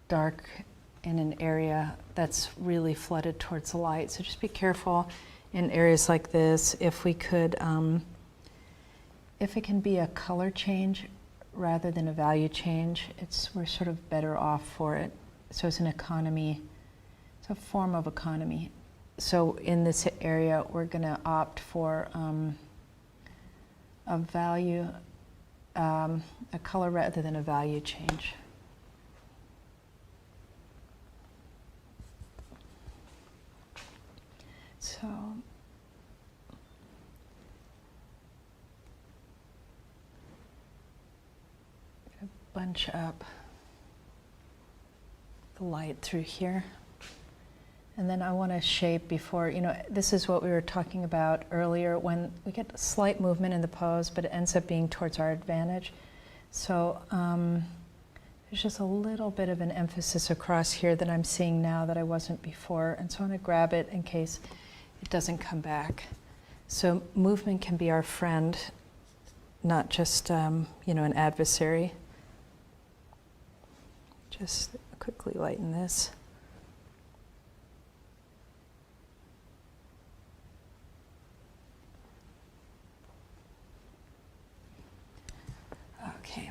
dark in an area that's really flooded towards the light. So just be careful in areas like this. If we could, if it can be a color change rather than a value change, we're sort of better off for it. So it's an economy, it's a form of economy. So in this area, we're going to opt for a value, a color rather than a value change. So bunch up the light through here. And then I want to shape before, this is what we were talking about earlier when we get a slight movement in the pose, but it ends up being towards our advantage. So there's just a little bit of an emphasis across here that I'm seeing now that I wasn't before. And so I want to grab it in case it doesn't come back. So movement can be our friend, not just, an adversary. Just quickly lighten this. Okay.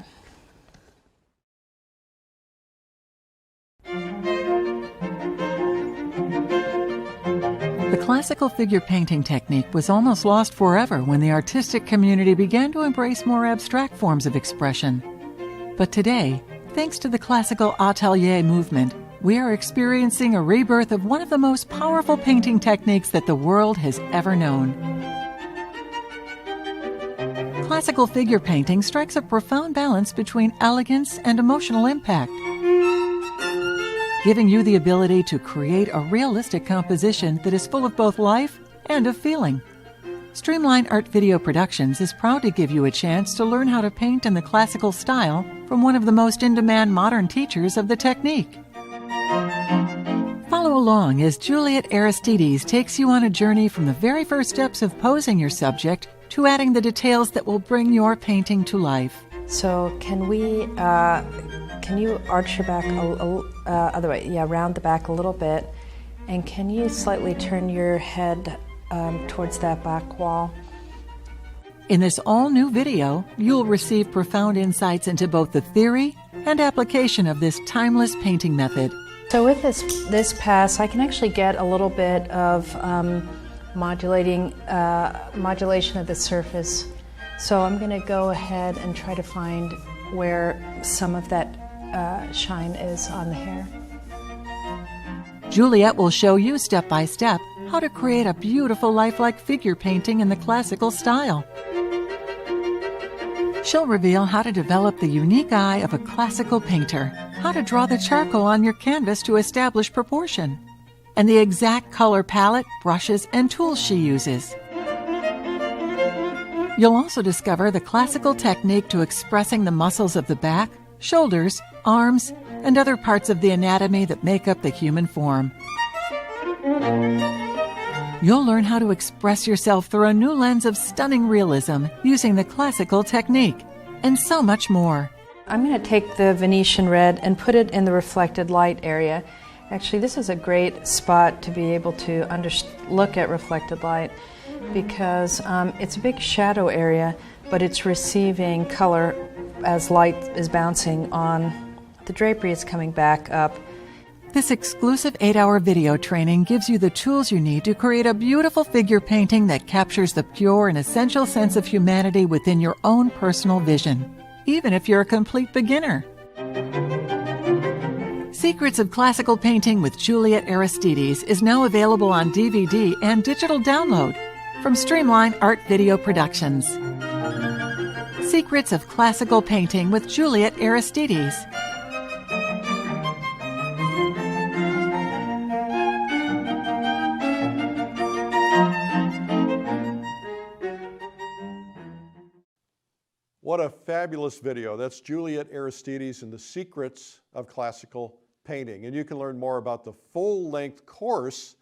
The classical figure painting technique was almost lost forever when the artistic community began to embrace more abstract forms of expression. But today, thanks to the classical atelier movement, we are experiencing a rebirth of one of the most powerful painting techniques that the world has ever known. Classical figure painting strikes a profound balance between elegance and emotional impact, giving you the ability to create a realistic composition that is full of both life and of feeling. Streamline Art Video Productions is proud to give you a chance to learn how to paint in the classical style from one of the most in-demand modern teachers of the technique. Follow along as Juliette Aristides takes you on a journey from the very first steps of posing your subject to adding the details that will bring your painting to life. So can you arch your back other way? Yeah, round the back a little bit. And can you slightly turn your head towards that back wall? In this all-new video, you'll receive profound insights into both the theory and application of this timeless painting method. So with this pass, I can actually get a little bit of modulation of the surface. So I'm going to go ahead and try to find where some of that shine is on the hair. Juliette will show you step by step how to create a beautiful lifelike figure painting in the classical style. She'll reveal how to develop the unique eye of a classical painter, how to draw the charcoal on your canvas to establish proportion, and the exact color palette, brushes, and tools she uses. You'll also discover the classical technique to expressing the muscles of the back, shoulders, arms, and other parts of the anatomy that make up the human form. You'll learn how to express yourself through a new lens of stunning realism using the classical technique, and so much more. I'm going to take the Venetian Red and put it in the reflected light area. Actually, this is a great spot to be able to look at reflected light because it's a big shadow area, but it's receiving color as light is bouncing on the drapery. It's coming back up. This exclusive 8-hour video training gives you the tools you need to create a beautiful figure painting that captures the pure and essential sense of humanity within your own personal vision, even if you're a complete beginner. Secrets of Classical Painting with Juliette Aristides is now available on DVD and digital download from Streamline Art Video Productions. Secrets of Classical Painting with Juliette Aristides. What a fabulous video. That's Juliette Aristides and the Secrets of Classical painting. And you can learn more about the full-length course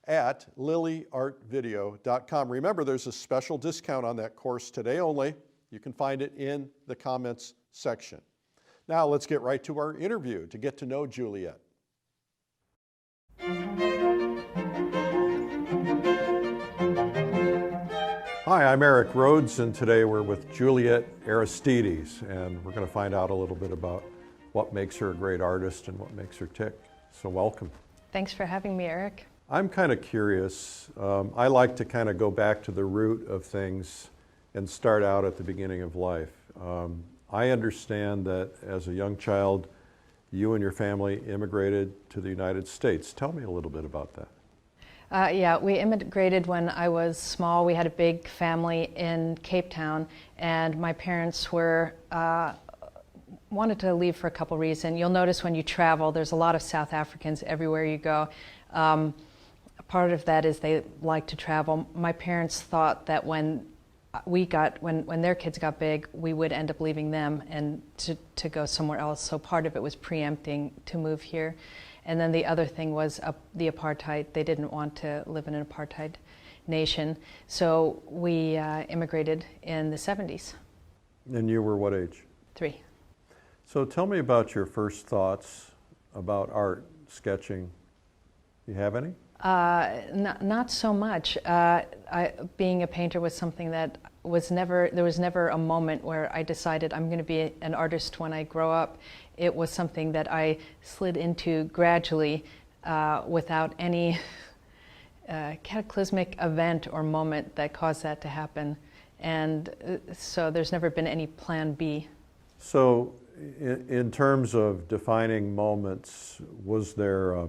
at lilyartvideo.com. Remember, there's a special discount on that course today only. You can find it in the comments section. Now let's get right to our interview to get to know Juliette. Hi, I'm Eric Rhodes, and today we're with Juliette Aristides, and we're going to find out a little bit about what makes her a great artist and what makes her tick. So welcome. Thanks for having me, Eric. I'm kind of curious. I like to kind of go back to the root of things and start out at the beginning of life. I understand that as a young child, you and your family immigrated to the United States. Tell me a little bit about that. Yeah, we immigrated when I was small. We had a big family in Cape Town, and my parents were wanted to leave for a couple reasons. You'll notice when you travel, there's a lot of South Africans everywhere you go. Part of that is they like to travel. My parents thought that when their kids got big, we would end up leaving them and to go somewhere else. So part of it was preempting to move here. And then the other thing was the apartheid. They didn't want to live in an apartheid nation. So we immigrated in the 70s. And you were what age? 3. So tell me about your first thoughts about art, sketching. You have any? Not so much. Being a painter was something that there was never a moment where I decided I'm going to be an artist when I grow up. It was something that I slid into gradually without any cataclysmic event or moment that caused that to happen. And so there's never been any plan B. So in terms of defining moments, was there a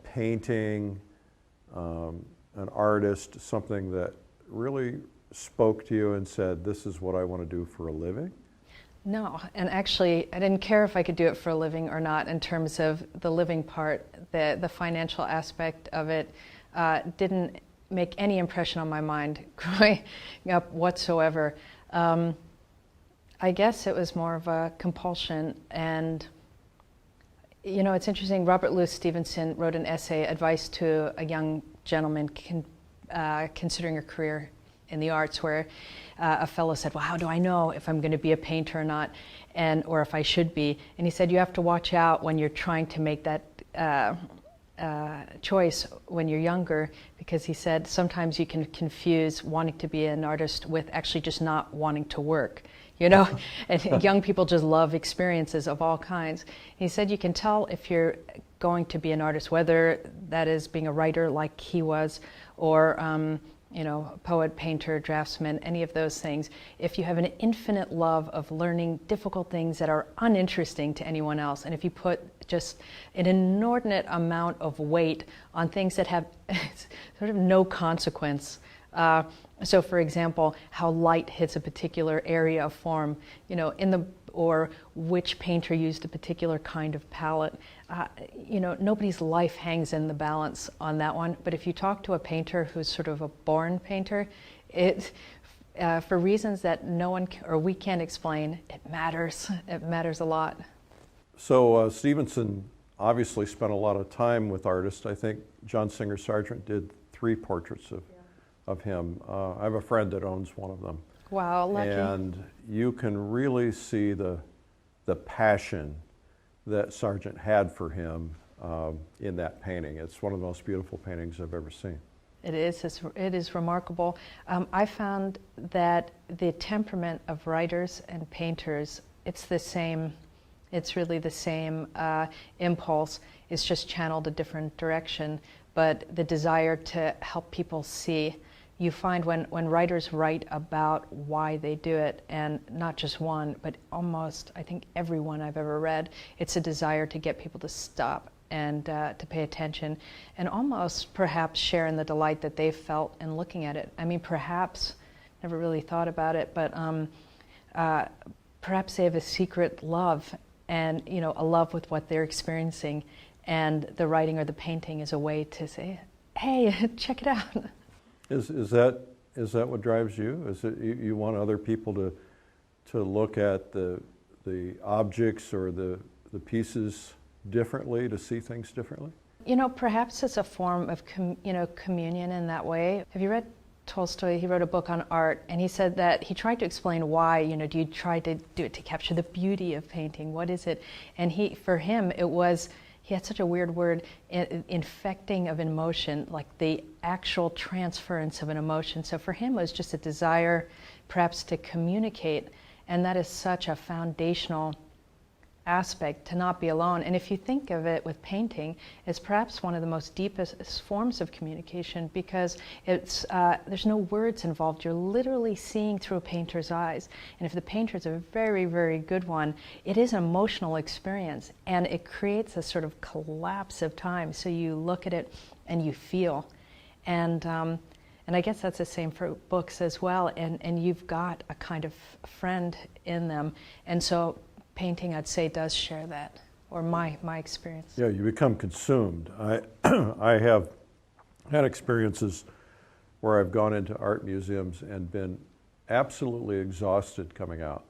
painting, an artist, something that really spoke to you and said, this is what I want to do for a living? No, and actually I didn't care if I could do it for a living or not in terms of the living part. The financial aspect of it didn't make any impression on my mind growing up whatsoever. I guess it was more of a compulsion. And you know, it's interesting, Robert Louis Stevenson wrote an essay, Advice to a Young Gentleman Considering a Career in the Arts, where a fellow said, well, how do I know if I'm going to be a painter or not, or if I should be? And he said, you have to watch out when you're trying to make that choice when you're younger, because he said sometimes you can confuse wanting to be an artist with actually just not wanting to work. You know, and young people just love experiences of all kinds. He said you can tell if you're going to be an artist, whether that is being a writer like he was, or you know, poet, painter, draftsman, any of those things. If you have an infinite love of learning difficult things that are uninteresting to anyone else, and if you put just an inordinate amount of weight on things that have sort of no consequence. So for example, how light hits a particular area of form, you know, or which painter used a particular kind of palette. You know, nobody's life hangs in the balance on that one. But if you talk to a painter who's sort of a born painter, for reasons that no one or we can't explain, it matters. It matters a lot. So Stevenson obviously spent a lot of time with artists. I think John Singer Sargent did 3 portraits of him. I have a friend that owns one of them. Wow, lucky. And you can really see the passion that Sargent had for him in that painting. It's one of the most beautiful paintings I've ever seen. It is remarkable. I found that the temperament of writers and painters, it's really the same impulse. It's just channeled a different direction. But the desire to help people see, you find when writers write about why they do it, and not just one, but almost, I think, every one I've ever read, it's a desire to get people to stop and to pay attention, and almost perhaps share in the delight that they've felt in looking at it. I mean, perhaps, never really thought about it, but perhaps they have a secret love, and you know, a love with what they're experiencing, and the writing or the painting is a way to say, hey, check it out. Is that what drives you? Is it you want other people to look at the objects or the pieces differently, to see things differently? You know, perhaps it's a form of communion in that way. Have you read Tolstoy? He wrote a book on art, and he said that he tried to explain why, do you try to do it to capture the beauty of painting? What is it? And for him, it was, he had such a weird word, infecting of emotion, like the actual transference of an emotion. So for him, it was just a desire perhaps to communicate, and that is such a foundational aspect, to not be alone. And if you think of it with painting, it's perhaps one of the most deepest forms of communication, because it's there's no words involved. You're literally seeing through a painter's eyes. And if the painter's a very, very good one, it is an emotional experience, and it creates a sort of collapse of time. So you look at it and you feel. And I guess that's the same for books as well. And you've got a kind of friend in them. And so painting, I'd say, does share that, or my experience. Yeah, you become consumed. I have had experiences where I've gone into art museums and been absolutely exhausted coming out,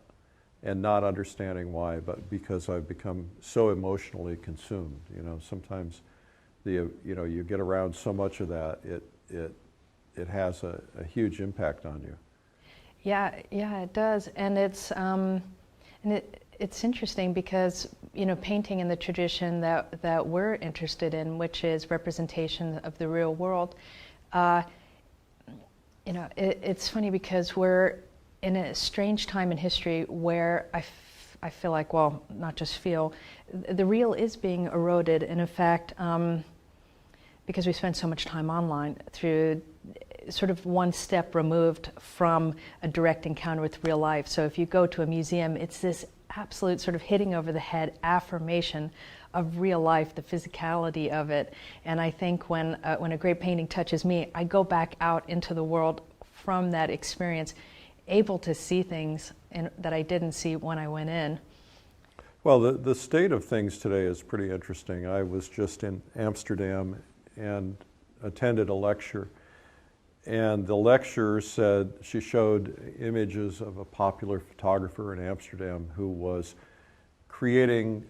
and not understanding why, but because I've become so emotionally consumed. Sometimes you get around so much of that, it has a huge impact on you. Yeah, it does, and it's interesting because, painting in the tradition that we're interested in, which is representation of the real world, it's funny because we're in a strange time in history where I feel like, well, not just feel, the real is being eroded. And in fact, because we spend so much time online, through sort of one step removed from a direct encounter with real life. So if you go to a museum, it's this absolute sort of hitting over the head affirmation of real life, the physicality of it. And I think when a great painting touches me, I go back out into the world from that experience, able to see things that I didn't see when I went in. Well, the state of things today is pretty interesting. I was just in Amsterdam and attended a lecture, and the lecturer said, she showed images of a popular photographer in Amsterdam who was creating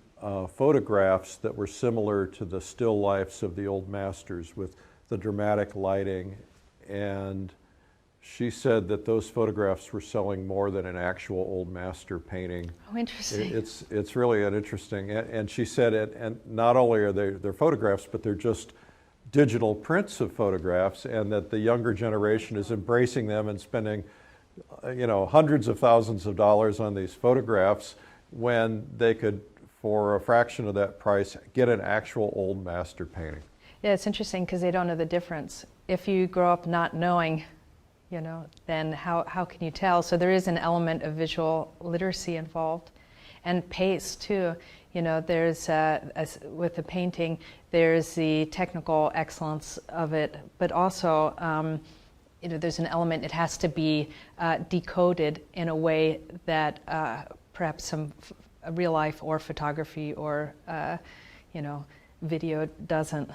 photographs that were similar to the still lifes of the old masters with the dramatic lighting. And she said that those photographs were selling more than an actual old master painting. Oh, interesting. It's really an interesting, and she said it, and not only are they're photographs, but they're just digital prints of photographs, and that the younger generation is embracing them and spending hundreds of thousands of dollars on these photographs when they could, for a fraction of that price, get an actual old master painting. Yeah, it's interesting because they don't know the difference. If you grow up not knowing, then how can you tell? So there is an element of visual literacy involved, and pace too. There's, with the painting, there's the technical excellence of it, but also, there's an element, it has to be decoded in a way that perhaps some real life or photography or, video doesn't.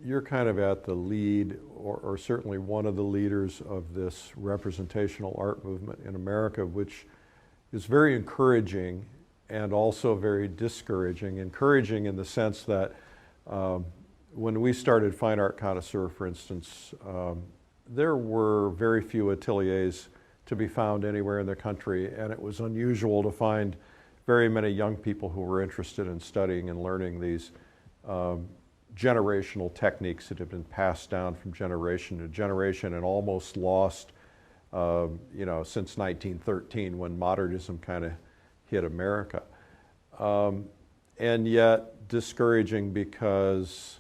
You're kind of at the lead, or certainly one of the leaders of this representational art movement in America, which is very encouraging and also very discouraging. Encouraging in the sense that when we started Fine Art Connoisseur, for instance, there were very few ateliers to be found anywhere in the country, and it was unusual to find very many young people who were interested in studying and learning these generational techniques that have been passed down from generation to generation and almost lost since 1913, when modernism kind of hit America. And yet discouraging because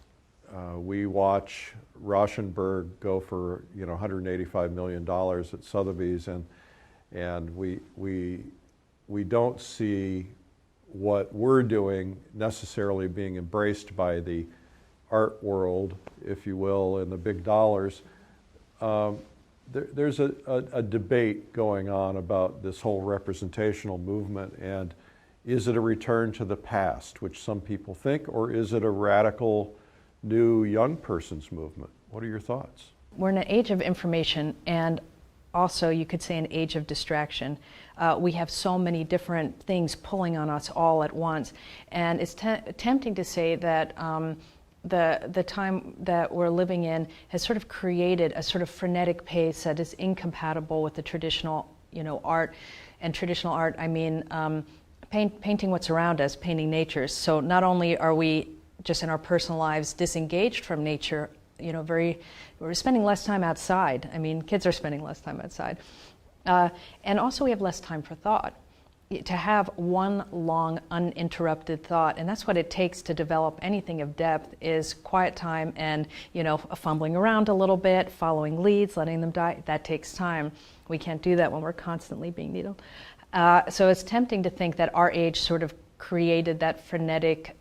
we watch Rauschenberg go for $185 million at Sotheby's, and we don't see what we're doing necessarily being embraced by the art world, if you will, and the big dollars. There's a debate going on about this whole representational movement, and is it a return to the past, which some people think, or is it a radical new young person's movement? What are your thoughts? We're in an age of information, and also, you could say, an age of distraction. We have so many different things pulling on us all at once, and it's tempting to say that the time that we're living in has sort of created a sort of frenetic pace that is incompatible with the traditional, art. And traditional art, I mean, painting what's around us, painting nature. So not only are we just in our personal lives disengaged from nature, we're spending less time outside. I mean, kids are spending less time outside. And also we have less time for thought. To have one long, uninterrupted thought, and that's what it takes to develop anything of depth, is quiet time and, fumbling around a little bit, following leads, letting them die. That takes time. We can't do that when we're constantly being needled. So it's tempting to think that our age sort of created that frenetic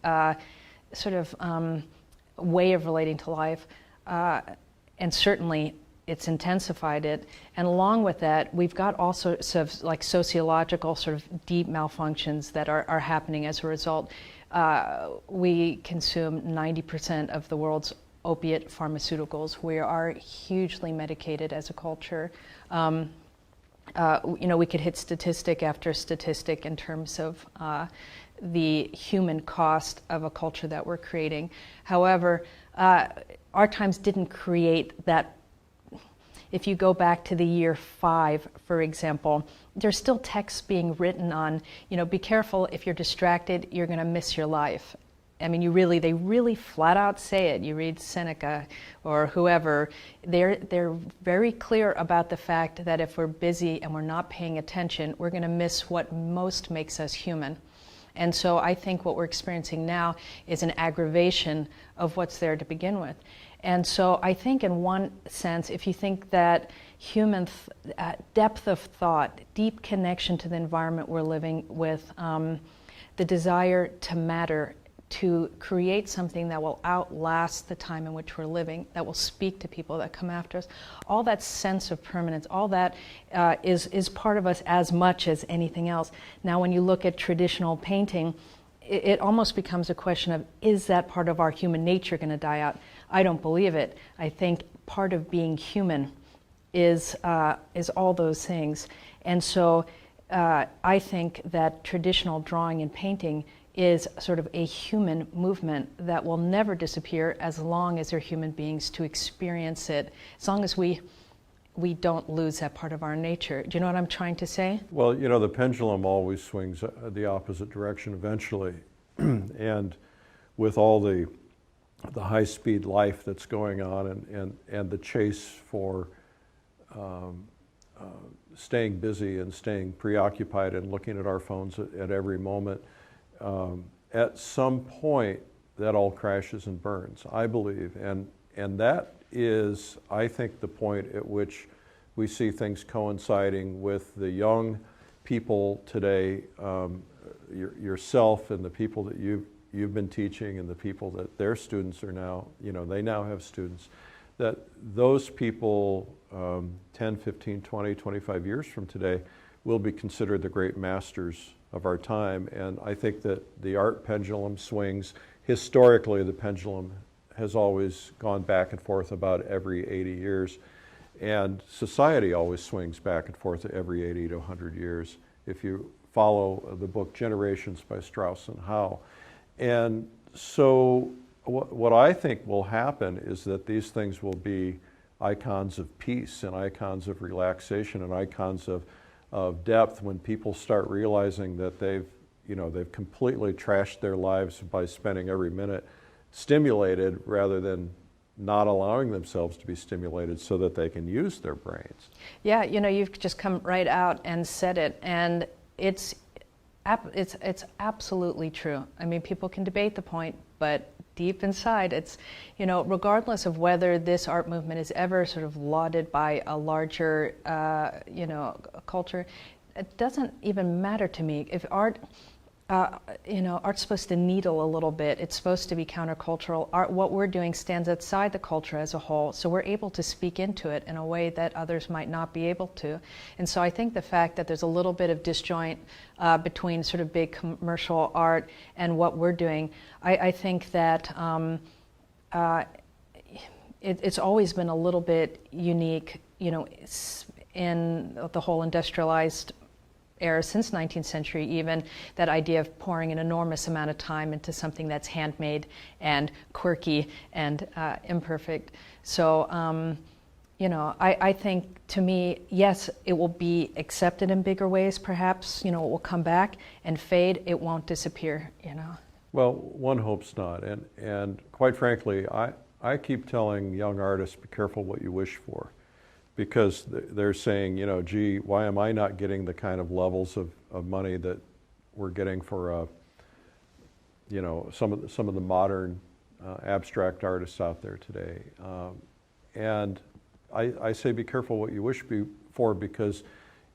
way of relating to life, and certainly it's intensified it. And along with that, we've got all sorts of like sociological sort of deep malfunctions that are happening as a result. We consume 90% of the world's opiate pharmaceuticals. We are hugely medicated as a culture. We could hit statistic after statistic in terms of the human cost of a culture that we're creating. However, our times didn't create that. If you go back to the year 5, for example, there's still texts being written on, be careful, if you're distracted, you're going to miss your life. I mean, they really flat out say it. You read Seneca or whoever, they're very clear about the fact that if we're busy and we're not paying attention, we're going to miss what most makes us human. And so I think what we're experiencing now is an aggravation of what's there to begin with. And so I think in one sense, if you think that human depth of thought, deep connection to the environment we're living with, the desire to matter, to create something that will outlast the time in which we're living, that will speak to people that come after us, all that sense of permanence, all that is part of us as much as anything else. Now, when you look at traditional painting, it almost becomes a question of, is that part of our human nature going to die out? I don't believe it. I think part of being human is all those things. And so I think that traditional drawing and painting is sort of a human movement that will never disappear as long as there are human beings to experience it, as long as we don't lose that part of our nature. Do you know what I'm trying to say? Well, the pendulum always swings the opposite direction eventually. And with all the high-speed life that's going on and the chase for staying busy and staying preoccupied and looking at our phones at every moment, at some point that all crashes and burns, I believe. And that is, I think, the point at which we see things coinciding with the young people today, yourself and the people that you've been teaching and the people that their students are now, they now have students, that those people 10, 15, 20, 25 years from today will be considered the great masters of our time. And I think that the art pendulum swings. Historically, the pendulum has always gone back and forth about every 80 years. And society always swings back and forth every 80 to 100 years, if you follow the book Generations by Strauss and Howe. And so what I think will happen is that these things will be icons of peace and icons of relaxation and icons of depth when people start realizing that they've completely trashed their lives by spending every minute stimulated rather than not allowing themselves to be stimulated so that they can use their brains. Yeah, you've just come right out and said it, and it's absolutely true. I mean, people can debate the point, but deep inside, it's, regardless of whether this art movement is ever sort of lauded by a larger, culture, it doesn't even matter to me. If art, art's supposed to needle a little bit. It's supposed to be countercultural. Art, what we're doing stands outside the culture as a whole, so we're able to speak into it in a way that others might not be able to. And so I think the fact that there's a little bit of disjoint between sort of big commercial art and what we're doing, I think that it's always been a little bit unique, in the whole industrialized era since 19th century even, that idea of pouring an enormous amount of time into something that's handmade and quirky and imperfect. So, you know, I think, to me, yes, it will be accepted in bigger ways perhaps, you know, it will come back and fade, it won't disappear, you know. Well, one hopes not, and quite frankly, I keep telling young artists, be careful what you wish for, because they're saying, you know, gee, why am I not getting the kind of levels of money that we're getting for, you know, some of the modern abstract artists out there today. And I say be careful what you wish for, because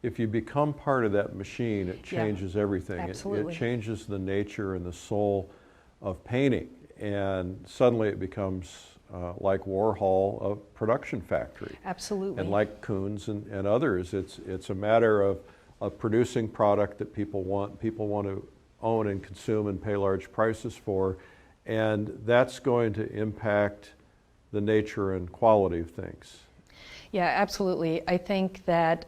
if you become part of that machine, it changes everything. Absolutely. It changes the nature and the soul of painting, and suddenly it becomes like Warhol, a production factory. Absolutely. And like Koons and others, it's a matter of producing product that people want to own and consume and pay large prices for, and that's going to impact the nature and quality of things. Yeah, absolutely. I think that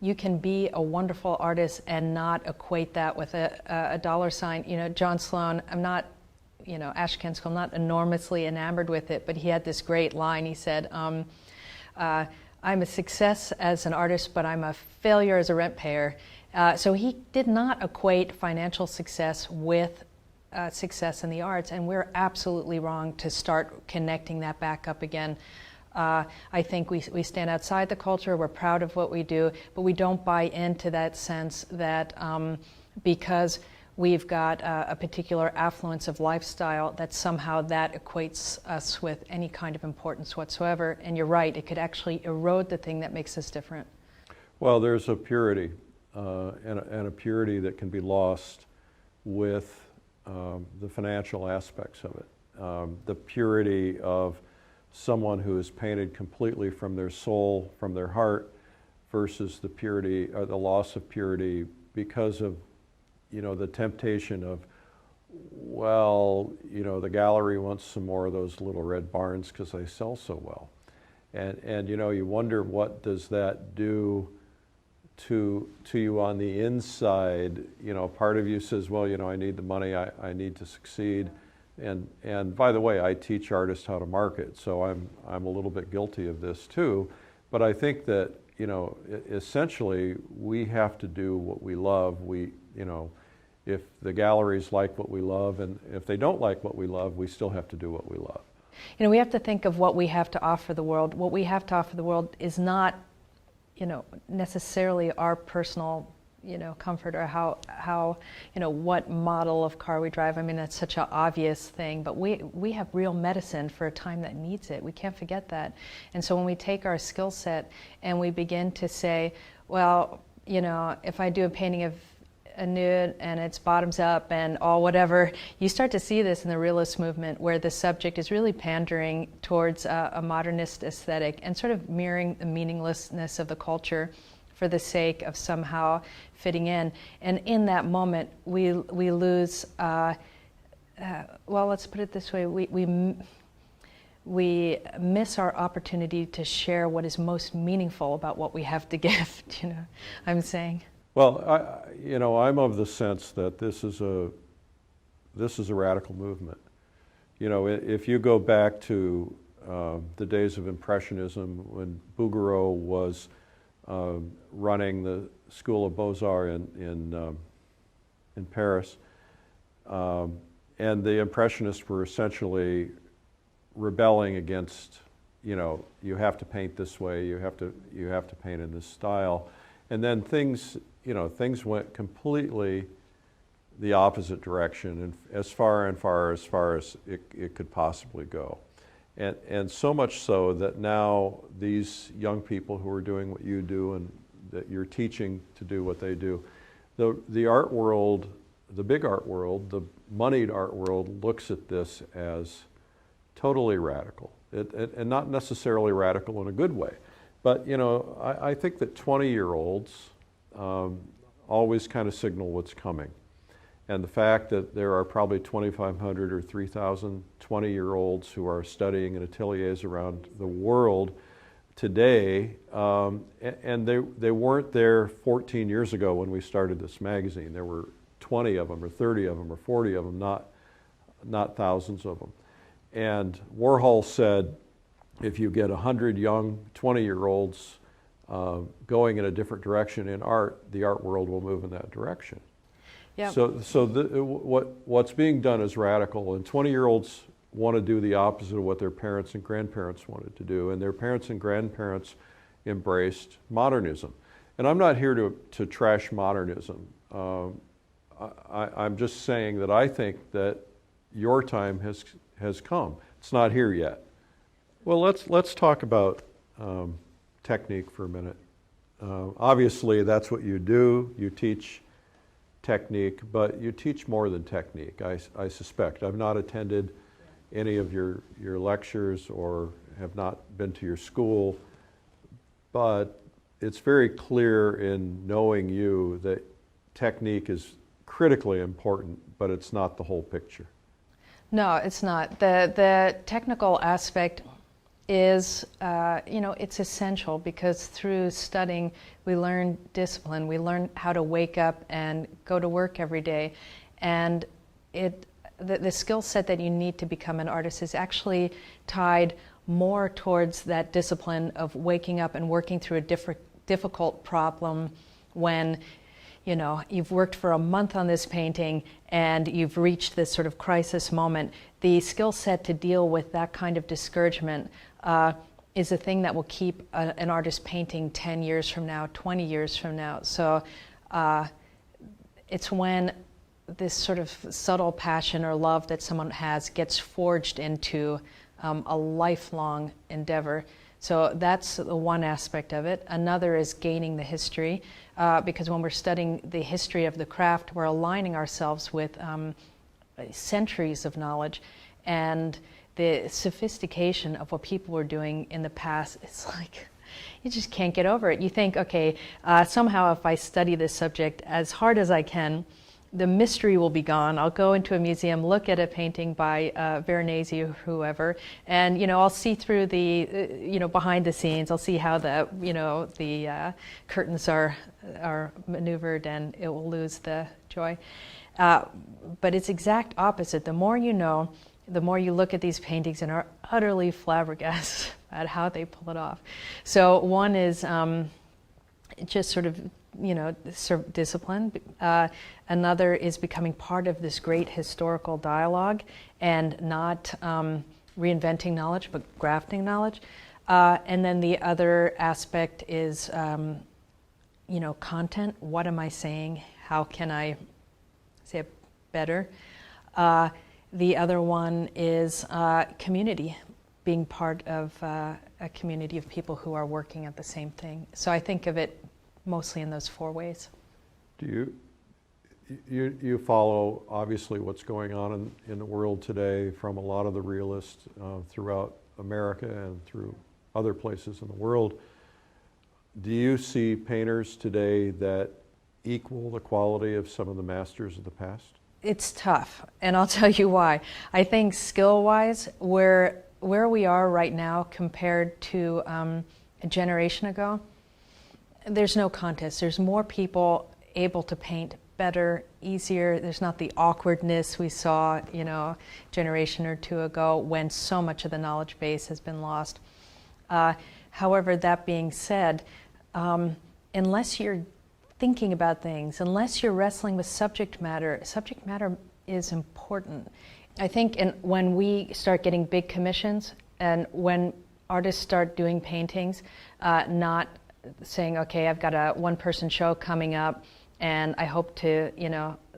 you can be a wonderful artist and not equate that with a dollar sign. You know, John Sloan, I'm not, you know, Ashcan School, I'm not enormously enamored with it, but he had this great line. He said, I'm a success as an artist, but I'm a failure as a rent payer. So he did not equate financial success with success in the arts, and we're absolutely wrong to start connecting that back up again. I think we stand outside the culture, we're proud of what we do, but we don't buy into that sense that because we've got a particular affluence of lifestyle, that somehow that equates us with any kind of importance whatsoever. And you're right, it could actually erode the thing that makes us different. Well, there's a purity, and a purity that can be lost with the financial aspects of it. The purity of someone who is painted completely from their soul, from their heart, versus the purity, or the loss of purity because of, you know, the temptation of, well, you know, the gallery wants some more of those little red barns because they sell so well. And you know, you wonder, what does that do to you on the inside? You know, part of you says, well, you know, I need the money, I need to succeed. And by the way, I teach artists how to market, so I'm a little bit guilty of this too. But I think that, you know, essentially we have to do what we love. You know, if the galleries like what we love, and if they don't like what we love, we still have to do what we love. You know, we have to think of what we have to offer the world. What we have to offer the world is not, you know, necessarily our personal, you know, comfort, or how you know, what model of car we drive. I mean, that's such an obvious thing, but we have real medicine for a time that needs it. We can't forget that. And so when we take our skill set and we begin to say, well, you know, if I do a painting of a nude and it's bottoms up and all whatever, you start to see this in the realist movement, where the subject is really pandering towards a modernist aesthetic and sort of mirroring the meaninglessness of the culture for the sake of somehow fitting in. And in that moment, we lose, well, let's put it this way, we miss our opportunity to share what is most meaningful about what we have to give, you know, I'm saying. Well, you know, I'm of the sense that this is a radical movement. You know, if you go back to the days of Impressionism, when Bouguereau was running the School of Beaux-Arts in Paris, and the Impressionists were essentially rebelling against, you know, you have to paint this way, you have to paint in this style, and then things went completely the opposite direction, and as far as it could possibly go. And so much so that now these young people who are doing what you do and that you're teaching to do what they do, the art world, the big art world, the moneyed art world looks at this as totally radical, and not necessarily radical in a good way. But you know, I think that 20-year-olds always kind of signal what's coming. And the fact that there are probably 2,500 or 3,000 20-year-olds who are studying in ateliers around the world today, and they weren't there 14 years ago when we started this magazine. There were 20 of them or 30 of them or 40 of them, not thousands of them. And Warhol said, if you get 100 young 20-year-olds going in a different direction in art, the art world will move in that direction. Yep. So what's being done is radical, and 20-year-olds want to do the opposite of what their parents and grandparents wanted to do, and their parents and grandparents embraced modernism. And I'm not here to trash modernism. I'm just saying that I think that your time has come. It's not here yet. Well, let's talk about technique for a minute. Obviously, that's what you do. You teach technique, but you teach more than technique, I suspect. I've not attended any of your lectures or have not been to your school, but it's very clear in knowing you that technique is critically important, but it's not the whole picture. No, it's not. The technical aspect is, it's essential, because through studying we learn discipline, we learn how to wake up and go to work every day, and the skill set that you need to become an artist is actually tied more towards that discipline of waking up and working through a difficult problem when you've worked for a month on this painting and you've reached this sort of crisis moment. The skill set to deal with that kind of discouragement is a thing that will keep an artist painting 10 years from now, 20 years from now. So it's when this sort of subtle passion or love that someone has gets forged into a lifelong endeavor. So that's the one aspect of it. Another is gaining the history, because when we're studying the history of the craft, we're aligning ourselves with centuries of knowledge, and the sophistication of what people were doing in the past. It's like, you just can't get over it. You think, okay, somehow if I study this subject as hard as I can, the mystery will be gone. I'll go into a museum, look at a painting by Veronese or whoever, and I'll see through the behind the scenes. I'll see how the curtains are maneuvered, and it will lose the joy. But it's exact opposite. The more you know, the more you look at these paintings and are utterly flabbergasted at how they pull it off. So one is just sort of discipline. Another is becoming part of this great historical dialogue and not reinventing knowledge, but grafting knowledge. And then the other aspect is, content. What am I saying? How can I say it better? The other one is community, being part of a community of people who are working at the same thing. So I think of it mostly in those four ways. Do you follow obviously what's going on in the world today from a lot of the realists throughout America and through other places in the world? Do you see painters today that equal the quality of some of the masters of the past? It's tough, and I'll tell you why. I think skill-wise, where we are right now compared to a generation ago, there's no contest. There's more people able to paint better, easier. There's not the awkwardness we saw, a generation or two ago when so much of the knowledge base has been lost. However, that being said, unless you're thinking about things, unless you're wrestling with subject matter is important. I think when we start getting big commissions and when artists start doing paintings, not saying, okay, I've got a one-person show coming up and I hope to,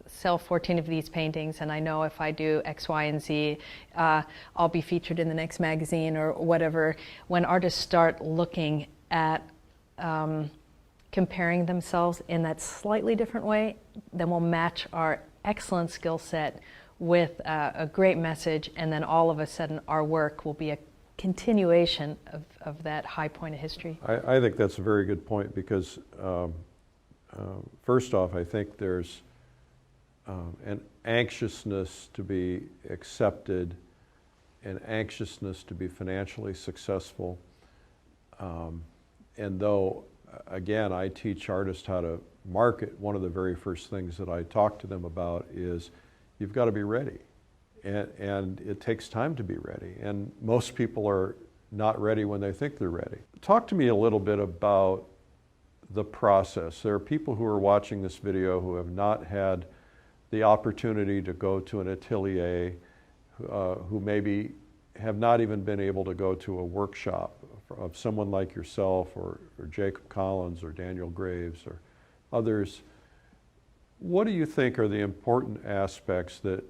sell 14 of these paintings, and I know if I do X, Y, and Z, I'll be featured in the next magazine or whatever. When artists start looking at comparing themselves in that slightly different way, then we'll match our excellent skill set with a great message, and then all of a sudden our work will be a continuation of that high point of history. I think that's a very good point, because first off, I think there's an anxiousness to be accepted, an anxiousness to be financially successful, And though, again, I teach artists how to market, one of the very first things that I talk to them about is you've got to be ready. And it takes time to be ready. And most people are not ready when they think they're ready. Talk to me a little bit about the process. There are people who are watching this video who have not had the opportunity to go to an atelier, who maybe have not even been able to go to a workshop of someone like yourself or Jacob Collins or Daniel Graves or others. What do you think are the important aspects that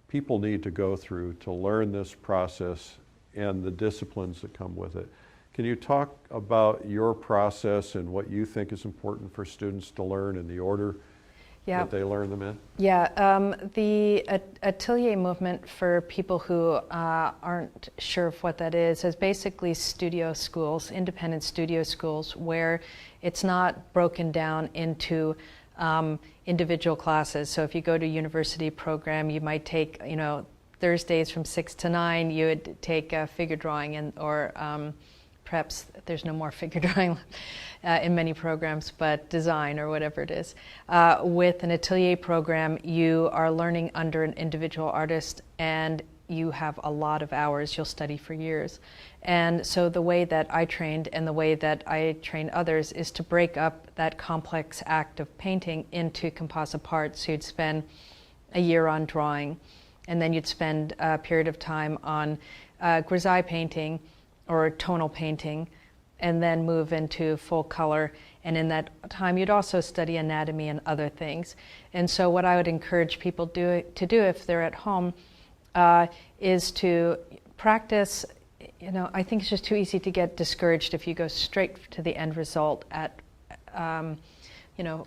people need to go through to learn this process and the disciplines that come with it? Can you talk about your process and what you think is important for students to learn in the order that they learn them in? Yeah, the atelier movement, for people who aren't sure of what that is basically studio schools, independent studio schools, where it's not broken down into individual classes. So if you go to a university program, you might take, Thursdays from 6 to 9, you would take figure drawing, or perhaps there's no more figure drawing in many programs, but design or whatever it is. With an atelier program, you are learning under an individual artist, and you have a lot of hours. You'll study for years. And so the way that I trained and the way that I train others is to break up that complex act of painting into composite parts. So you'd spend a year on drawing, and then you'd spend a period of time on grisaille painting or tonal painting, and then move into full color. And in that time, you'd also study anatomy and other things. And so what I would encourage people to do if they're at home is to practice. I think it's just too easy to get discouraged if you go straight to the end result at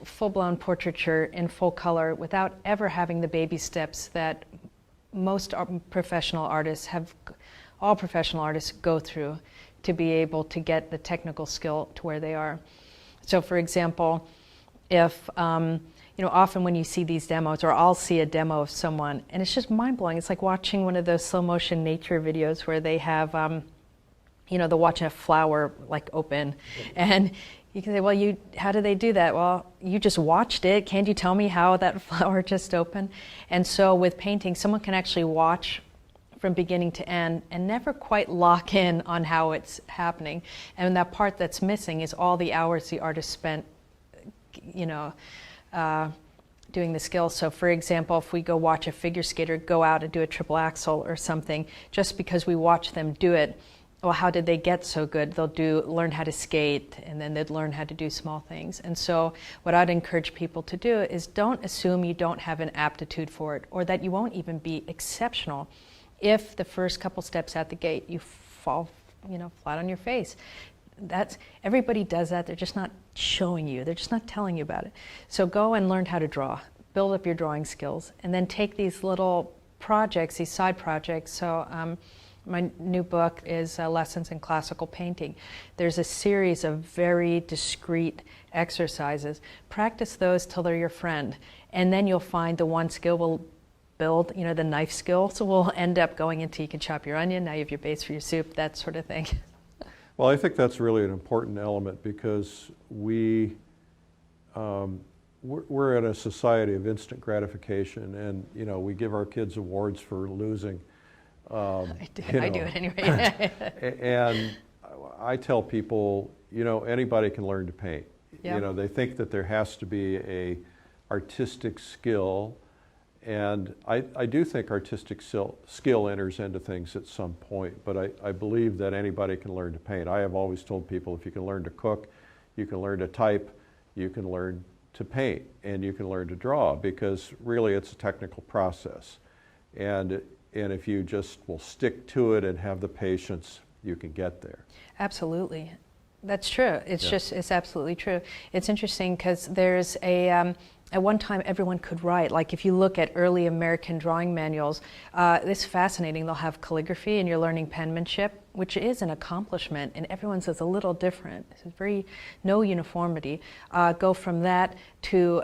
full-blown portraiture in full color without ever having the baby steps that most professional artists all professional artists go through to be able to get the technical skill to where they are. So for example, if, often when you see these demos, or I'll see a demo of someone, and it's just mind-blowing. It's like watching one of those slow-motion nature videos where they have, they're watching a flower like open, and you can say, well, how do they do that? Well, you just watched it. Can't you tell me how that flower just opened? And so with painting, someone can actually watch from beginning to end and never quite lock in on how it's happening. And that part that's missing is all the hours the artist spent, doing the skills. So for example, if we go watch a figure skater go out and do a triple axel or something, just because we watch them do it, well, how did they get so good? They'll learn how to skate, and then they'd learn how to do small things. And so what I'd encourage people to do is don't assume you don't have an aptitude for it, or that you won't even be exceptional if the first couple steps out the gate you fall flat on your face. Everybody does that. They're just not showing you. They're just not telling you about it. So go and learn how to draw. Build up your drawing skills, and then take these little projects, these side projects. So my new book is Lessons in Classical Painting. There's a series of very discrete exercises. Practice those till they're your friend, and then you'll find the one skill will build, the knife skill. So we'll end up going into, you can chop your onion, now you have your base for your soup, that sort of thing. Well, I think that's really an important element, because we're in a society of instant gratification, and we give our kids awards for losing. I do it anyway. And I tell people, anybody can learn to paint. Yep. They think that there has to be a artistic skill. And I do think artistic skill enters into things at some point, but I believe that anybody can learn to paint. I have always told people, if you can learn to cook, you can learn to type, you can learn to paint, and you can learn to draw, because really it's a technical process. And if you just will stick to it and have the patience, you can get there. Absolutely. That's true. It's absolutely true. It's interesting because there's at one time everyone could write. Like if you look at early American drawing manuals, it's fascinating. They'll have calligraphy and you're learning penmanship, which is an accomplishment, and everyone's is a little different. It's no uniformity. Go from that to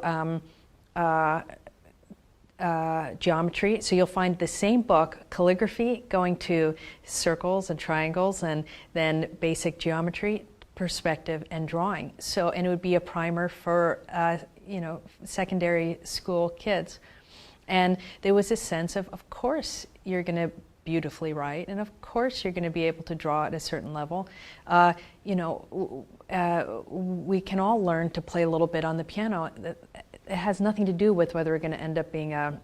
geometry. So you'll find the same book, calligraphy, going to circles and triangles, and then basic geometry, perspective and drawing. So, and it would be a primer for, secondary school kids. And there was this sense of course, you're going to beautifully write, and of course, you're going to be able to draw at a certain level. We can all learn to play a little bit on the piano. It has nothing to do with whether we're going to end up being a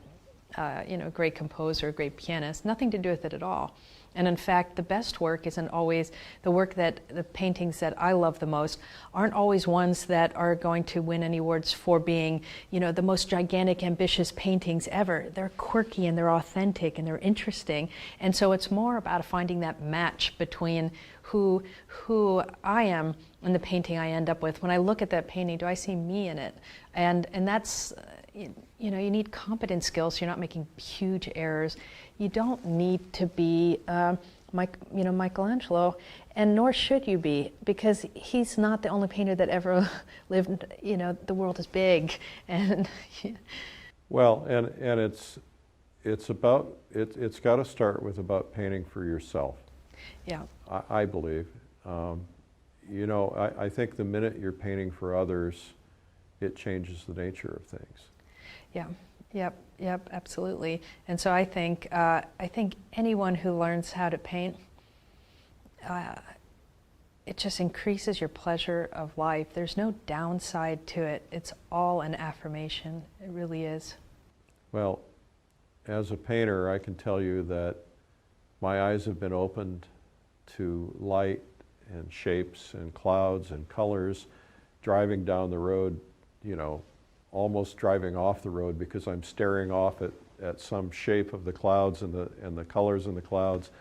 great composer, a great pianist. Nothing to do with it at all. And in fact, the best work isn't always the paintings that I love the most aren't always ones that are going to win any awards for being, the most gigantic, ambitious paintings ever. They're quirky and they're authentic and they're interesting. And so it's more about finding that match between who I am and the painting I end up with. When I look at that painting, do I see me in it? And that's, you need competent skills so you're not making huge errors. You don't need to be Michelangelo, and nor should you be, because he's not the only painter that ever lived. The world is big, and well, and it's got to start with about painting for yourself. Yeah, I believe. I think the minute you're painting for others, it changes the nature of things. Yeah. Yep, absolutely. And so I think anyone who learns how to paint, it just increases your pleasure of life. There's no downside to it. It's all an affirmation. It really is. Well, as a painter, I can tell you that my eyes have been opened to light and shapes and clouds and colors, driving down the road, almost driving off the road because I'm staring off at some shape of the clouds and the colors in the clouds,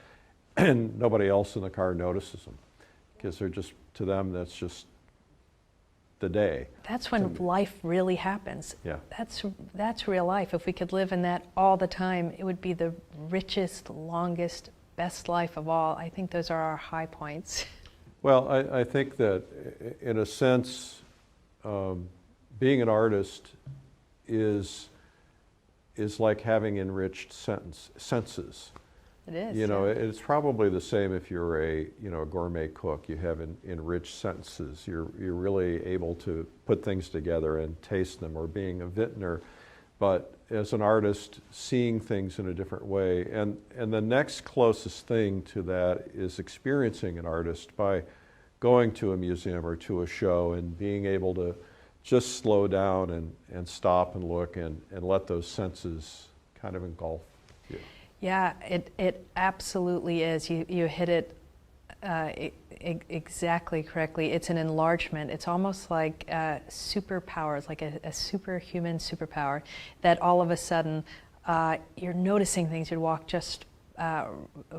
and nobody else in the car notices them because they're just, to them, that's just the day. That's when life really happens. Yeah. That's real life. If we could live in that all the time, it would be the richest, longest, best life of all. I think those are our high points. Well, I think that in a sense, being an artist is like having enriched senses. It is. It's probably the same if you're a gourmet cook. You have enriched senses. You're really able to put things together and taste them, or being a vintner. But as an artist, seeing things in a different way. And the next closest thing to that is experiencing an artist by going to a museum or to a show and being able to just slow down and stop and look and let those senses kind of engulf you. Yeah, it absolutely is. You hit it exactly correctly. It's an enlargement. It's almost like superpowers, like a superhuman superpower, that all of a sudden you're noticing things. You walk just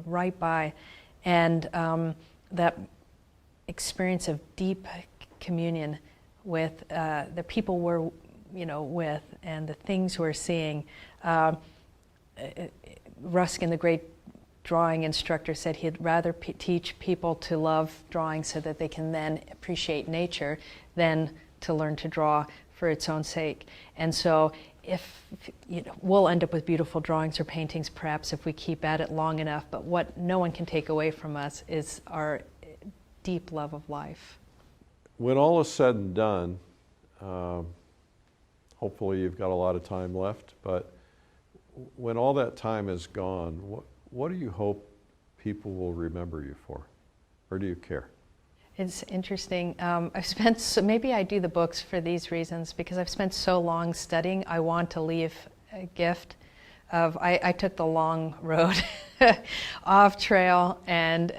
right by, and that experience of deep communion with the people we're with and the things we're seeing. Ruskin, the great drawing instructor, said he'd rather teach people to love drawing so that they can then appreciate nature than to learn to draw for its own sake. And so we'll end up with beautiful drawings or paintings perhaps if we keep at it long enough, but what no one can take away from us is our deep love of life. When all is said and done, hopefully you've got a lot of time left, but when all that time is gone, what do you hope people will remember you for? Or do you care? It's interesting. Maybe I do the books for these reasons, because I've spent so long studying. I want to leave a gift of, I took the long road off trail, and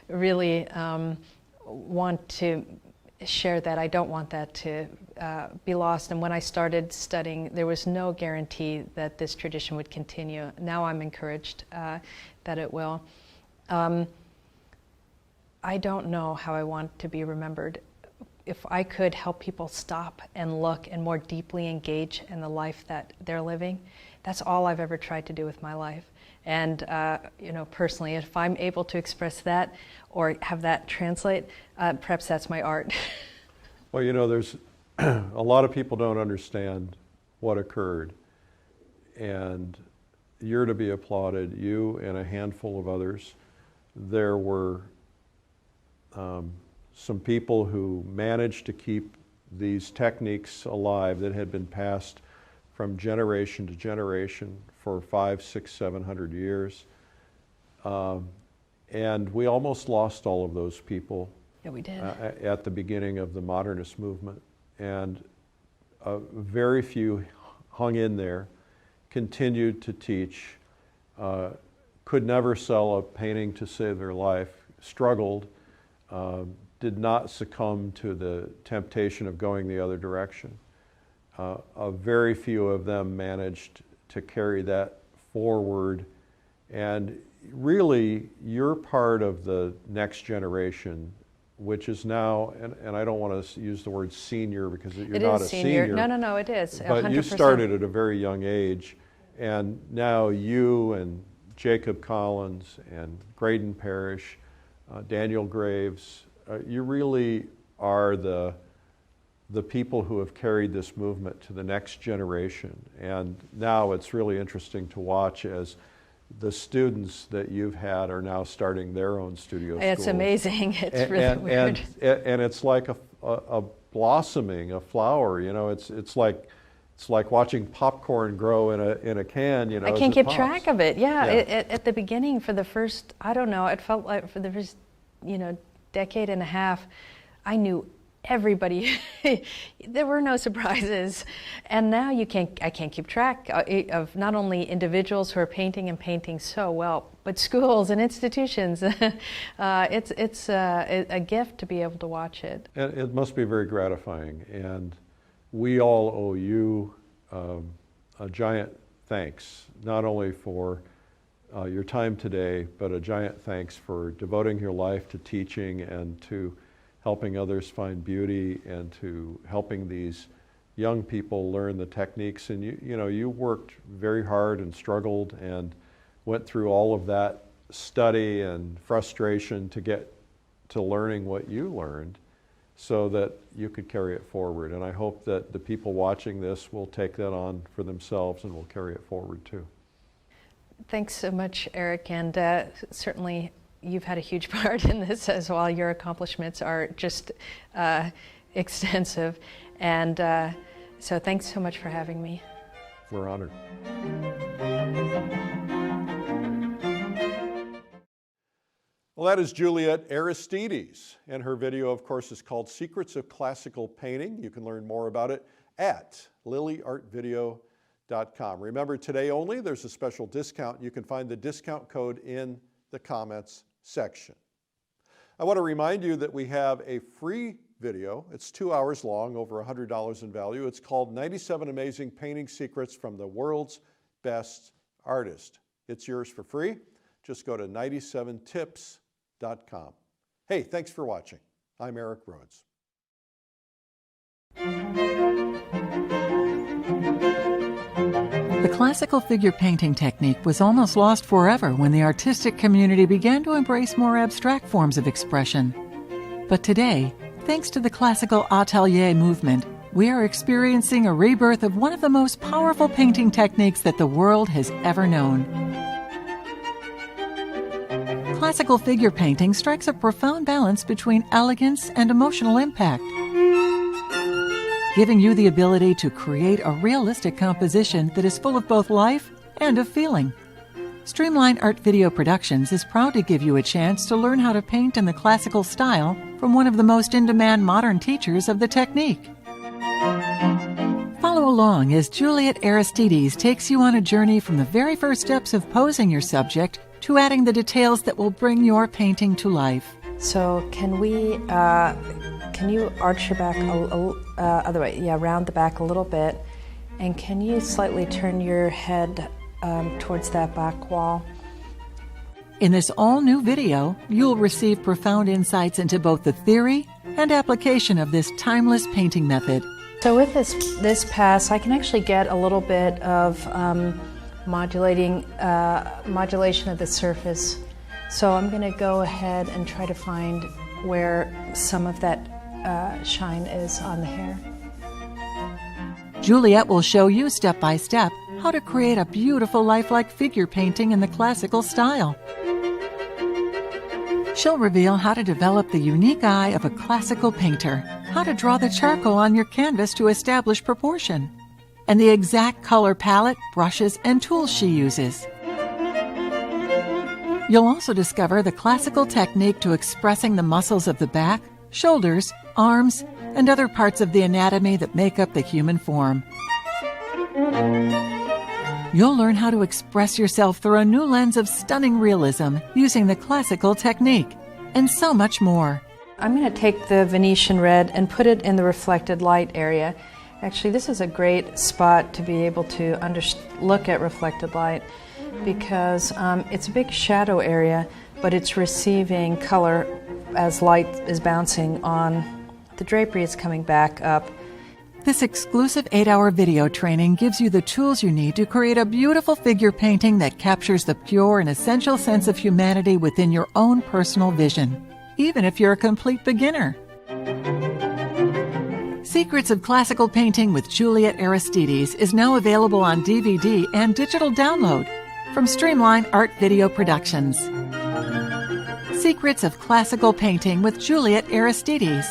really want to share that. I don't want that to be lost. And when I started studying, there was no guarantee that this tradition would continue. Now I'm encouraged that it will. I don't know how I want to be remembered. If I could help people stop and look and more deeply engage in the life that they're living, that's all I've ever tried to do with my life. And personally, if I'm able to express that or have that translate, perhaps that's my art. Well, there's a lot of people don't understand what occurred, and you're to be applauded, you and a handful of others. There were some people who managed to keep these techniques alive that had been passed from generation to generation for 500, 600, 700 years. And we almost lost all of those people. Yeah, we did. At the beginning of the modernist movement. And very few hung in there, continued to teach, could never sell a painting to save their life, struggled, did not succumb to the temptation of going the other direction. A very few of them managed to carry that forward. And really, you're part of the next generation, which is now, and I don't want to use the word senior because you're not a senior. No, it is. But 100%. you started at a very young age, and now you and Jacob Collins and Graydon Parrish, Daniel Graves, you really are the people who have carried this movement to the next generation. And now it's really interesting to watch as the students that you've had are now starting their own studio schools. It's amazing. It's really weird. And it's like a blossoming, a flower. You know, it's like watching popcorn grow in a can. You know, I can't keep track of it. Yeah, at the beginning, for the first, I don't know, it felt like for the first, decade and a half, I knew everybody. There were no surprises, and now I can't keep track of not only individuals who are painting and painting so well, but schools and institutions. It's a gift to be able to watch it. And it must be very gratifying, and we all owe you a giant thanks, not only for your time today, but a giant thanks for devoting your life to teaching and to helping others find beauty and to helping these young people learn the techniques. And you worked very hard and struggled and went through all of that study and frustration to get to learning what you learned so that you could carry it forward. And I hope that the people watching this will take that on for themselves and will carry it forward too. Thanks so much, Eric, and certainly you've had a huge part in this as well. Your accomplishments are just extensive, and so thanks so much for having me. We're honored. Well, that is Juliette Aristides, and her video, of course, is called Secrets of Classical Painting. You can learn more about it at lilyartvideo.com. Remember, today only, there's a special discount. You can find the discount code in the comments section. I want to remind you that we have a free video. It's 2 hours long, over $100 in value. It's called 97 Amazing Painting Secrets from the World's Best Artist. It's yours for free. Just go to 97tips.com. Hey, thanks for watching. I'm Eric Rhodes. The classical figure painting technique was almost lost forever when the artistic community began to embrace more abstract forms of expression. But today, thanks to the classical atelier movement, we are experiencing a rebirth of one of the most powerful painting techniques that the world has ever known. Classical figure painting strikes a profound balance between elegance and emotional impact, giving you the ability to create a realistic composition that is full of both life and of feeling. Streamline Art Video Productions is proud to give you a chance to learn how to paint in the classical style from one of the most in-demand modern teachers of the technique. Follow along as Juliette Aristides takes you on a journey from the very first steps of posing your subject to adding the details that will bring your painting to life. So can you arch your back other way? Yeah, round the back a little bit. And can you slightly turn your head towards that back wall? In this all-new video, you'll receive profound insights into both the theory and application of this timeless painting method. So with this pass, I can actually get a little bit of modulation of the surface. So I'm going to go ahead and try to find where some of that shine is on the hair. Juliette will show you step by step how to create a beautiful lifelike figure painting in the classical style. She'll reveal how to develop the unique eye of a classical painter, how to draw the charcoal on your canvas to establish proportion, and the exact color palette, brushes, and tools she uses. You'll also discover the classical technique to expressing the muscles of the back, shoulders, arms, and other parts of the anatomy that make up the human form. You'll learn how to express yourself through a new lens of stunning realism using the classical technique, and so much more. I'm going to take the Venetian Red and put it in the reflected light area. Actually, this is a great spot to be able to look at reflected light because it's a big shadow area, but it's receiving color as light is bouncing on the drapery. It's coming back up. This exclusive 8-hour video training gives you the tools you need to create a beautiful figure painting that captures the pure and essential sense of humanity within your own personal vision, even if you're a complete beginner. Secrets of Classical Painting with Juliette Aristides is now available on DVD and digital download from Streamline Art Video Productions. Secrets of Classical Painting with Juliette Aristides.